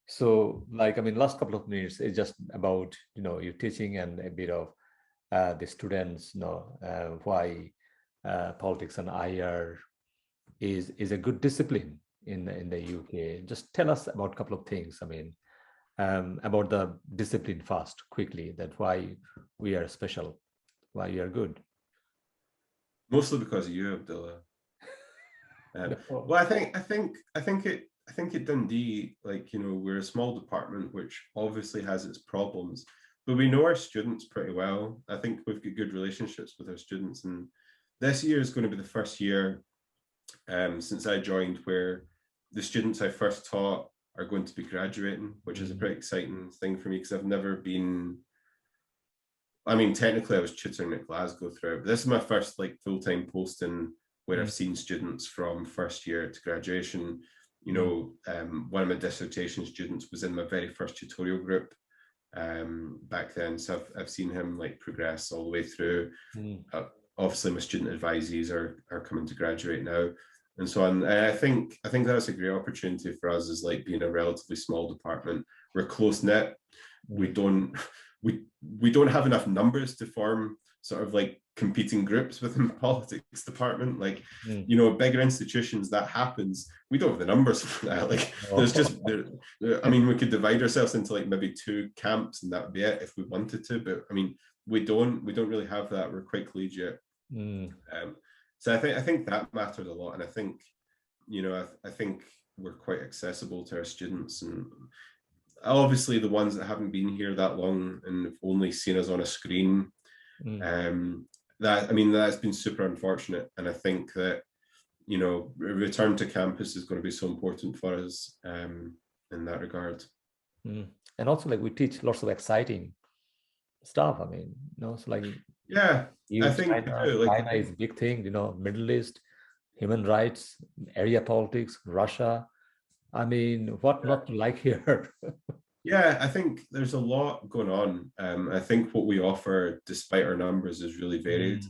So, like, I mean, last couple of minutes is just about your teaching and a bit of the students, why politics and IR is a good discipline in the UK. Just tell us about a couple of things. I mean, about the discipline first, quickly. That why we are special, why you are good. Mostly because of you, Abdullah. Well, I think at Dundee, like, we're a small department which obviously has its problems, but we know our students pretty well. I think we've got good relationships with our students, and this year is going to be the first year since I joined where the students I first taught are going to be graduating, which is a pretty exciting thing for me, because I've never been. I mean, technically I was tutoring at Glasgow throughout, but this is my first like full-time posting where I've seen students from first year to graduation. One of my dissertation students was in my very first tutorial group back then, so I've seen him like progress all the way through. Obviously, my student advisees are coming to graduate now, and so on. And I think that's a great opportunity for us, as like being a relatively small department. We're close knit. We don't have enough numbers to form sort of like competing groups within the politics department. Like, bigger institutions, that happens. We don't have the numbers for that. Like, there's just I mean, we could divide ourselves into like maybe 2 camps and that would be it if we wanted to, but I mean, we don't really have that. We're quite collegiate. So I think that mattered a lot, and I think I think we're quite accessible to our students, and obviously the ones that haven't been here that long and have only seen us on a screen, that's been super unfortunate. And I think that return to campus is going to be so important for us in that regard. And also, like, we teach lots of exciting stuff. I mean, so like, yeah, I think China is a big thing. Middle East, human rights, area politics, Russia. I mean, what not to like here? Yeah, I think there's a lot going on. I think what we offer, despite our numbers, is really varied.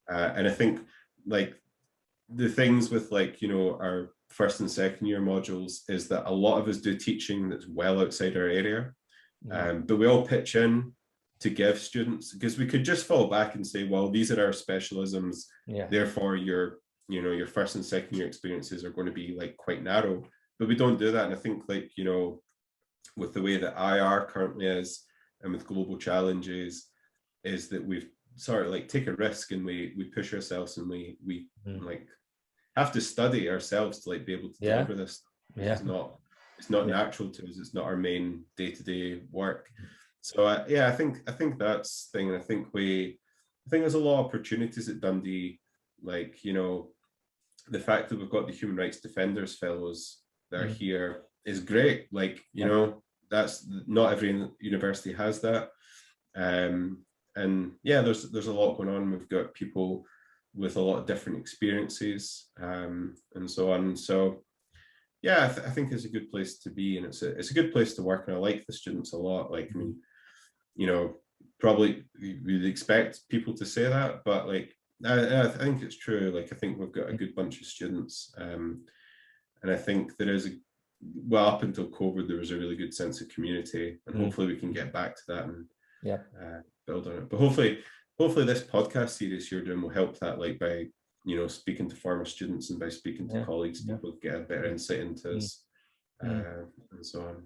And I think like the things with like, our first and second year modules is that a lot of us do teaching that's well outside our area. But we all pitch in to give students, because we could just fall back and say, well, these are our specialisms. Therefore your first and second year experiences are going to be like quite narrow. But we don't do that. And I think like, with the way that IR currently is, and with global challenges, is that we've sort of like take a risk, and we push ourselves, and we like have to study ourselves to like be able to deliver this. It's not it's not natural to us. It's not our main day-to-day work. So yeah, I think that's the thing. And I think there's a lot of opportunities at Dundee, like, you know, the fact that we've got the human rights defenders fellows that are here is great. Like, you know, that's not every university has that. And yeah, there's a lot going on. We've got people with a lot of different experiences, and so on. So yeah, I think it's a good place to be, and it's a good place to work. And I like the students a lot. Like, I mean, you know, probably we'd expect people to say that, but like, I think it's true. Like, I think we've got a good bunch of students, and I think there is well, up until COVID, there was a really good sense of community, and hopefully we can get back to that and build on it. But hopefully this podcast series you're doing will help that, like by, you know, speaking to former students and by speaking to colleagues, people get a better insight into us, and so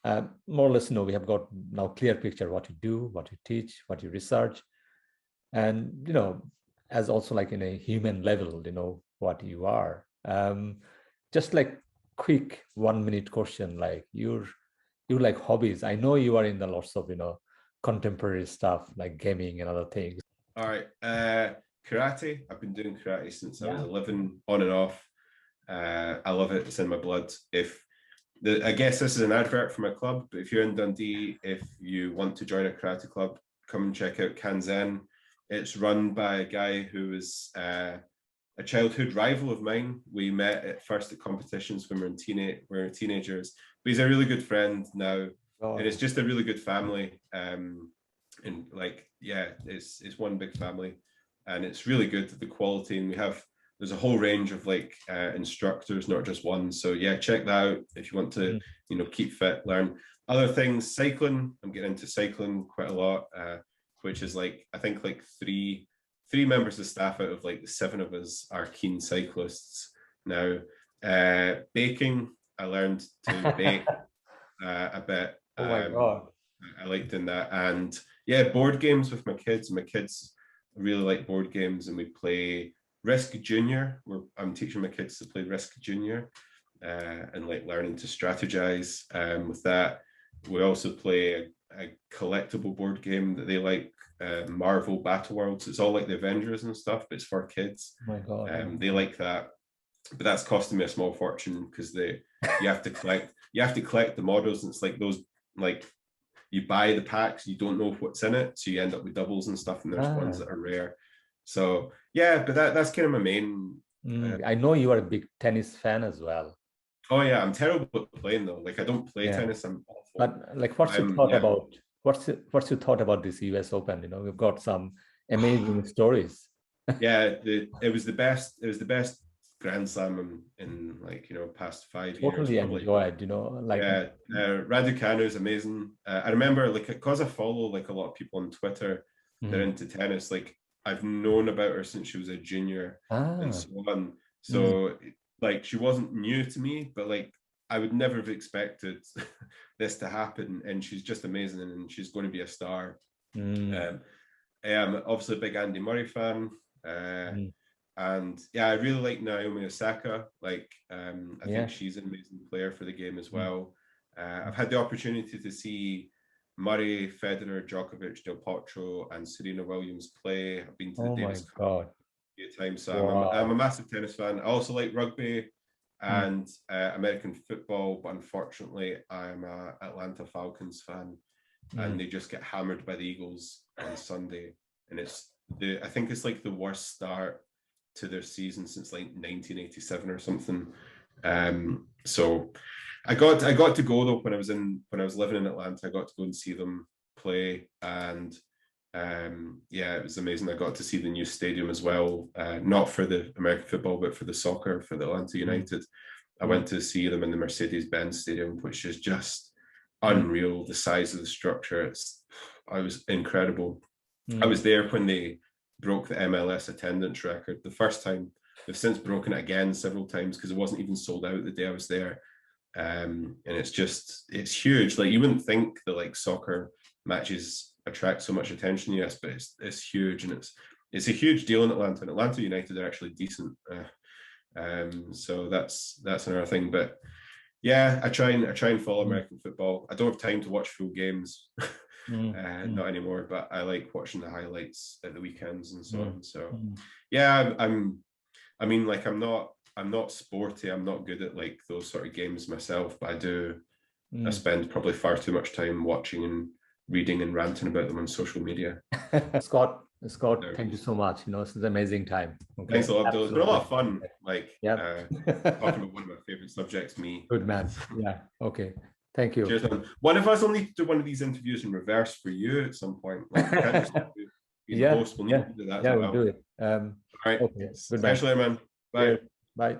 on. More or less, you know, we have got now clear picture what you do, what you teach, what you research, and, you know, as also like in a human level, you know, what you are. Just like quick 1 minute question, like you like hobbies. I know you are in the lots of, you know, contemporary stuff like gaming and other things. All right, karate. I've been doing karate since I was 11, on and off. I love it. It's in my blood. I guess this is an advert for my club, but if you're in Dundee, if you want to join a karate club, come and check out Kanzen. It's run by a guy who is a childhood rival of mine. We met at first at competitions when we were teenagers, but he's a really good friend now, and it's just a really good family. And like, yeah, it's one big family, and it's really good, the quality, and there's a whole range of like instructors, not just one. So yeah, check that out if you want to, you know, keep fit, learn other things. Cycling, I'm getting into cycling quite a lot, which is like, I think like three members of staff out of like the 7 of us are keen cyclists now. Baking, I learned to bake a bit. Oh my God. I like doing that. And yeah, board games with my kids. My kids really like board games, and we play Risk Junior, where I'm teaching my kids to play Risk Junior, and like learning to strategize with that. We also play a collectible board game that they like, Marvel Battle Worlds. It's all like the Avengers and stuff, but it's for kids. Oh my God. They like that, but that's costing me a small fortune because you have to collect the models, and it's like those, like, you buy the packs, you don't know what's in it, so you end up with doubles and stuff, and there's ones that are rare. So yeah, but that's kind of my main. I know you are a big tennis fan as well. Oh yeah, I'm terrible at playing though. Like, I don't play tennis. I'm awful. But like, what's your thought about what's your thought about this US Open? You know, we've got some amazing stories. Yeah, it was the best Grand Slam in like, you know, past 5 years. Totally enjoyed, you know, like Raducanu is amazing. I remember, like, because I follow like a lot of people on Twitter that are into tennis. Like, I've known about her since she was a junior and so on. So like, she wasn't new to me, but like, I would never have expected this to happen, and she's just amazing, and she's going to be a star. I'm obviously a big Andy Murray fan, and yeah, I really like Naomi Osaka. Like, I think she's an amazing player for the game as well. I've had the opportunity to see Murray, Federer, Djokovic, Del Potro, and Serena Williams play. I've been to the Davis Cup a few times, so I'm a massive tennis fan. I also like rugby and American football, but unfortunately I'm a Atlanta Falcons fan, and they just get hammered by the Eagles on Sunday, and I think it's like the worst start to their season since like 1987 or something. So I got to go though when I was living in Atlanta. I got to go and see them play, and yeah, it was amazing. I got to see the new stadium as well, not for the American football, but for the soccer, for the Atlanta United. I went to see them in the Mercedes-Benz Stadium, which is just unreal. The size of the structure, I was incredible. I was there when they broke the MLS attendance record the first time. They've since broken it again several times because it wasn't even sold out the day I was there. And it's huge. Like, you wouldn't think that like soccer matches attract so much attention, yes, but it's huge, and it's a huge deal in Atlanta. And Atlanta United are actually decent. So that's another thing. But Yeah, I try and follow American football. I don't have time to watch full games, not anymore. But I like watching the highlights at the weekends and so on. So, yeah, I mean, like I'm not sporty. I'm not good at like those sort of games myself. But I do. I spend probably far too much time watching and reading and ranting about them on social media. Scott, thank you so much. It's an amazing time. Okay. Thanks a lot, Bill. It's been a lot of fun. Like, yeah, talking about one of my favorite subjects, me. Good man. Yeah. Okay. Thank you. Cheers, man. What if I need to do one of these interviews in reverse for you at some point? Like, I can't just be the host. We'll need to do that as well. We'll do it. All right. Okay. Good Catch you later, man. Bye. Bye.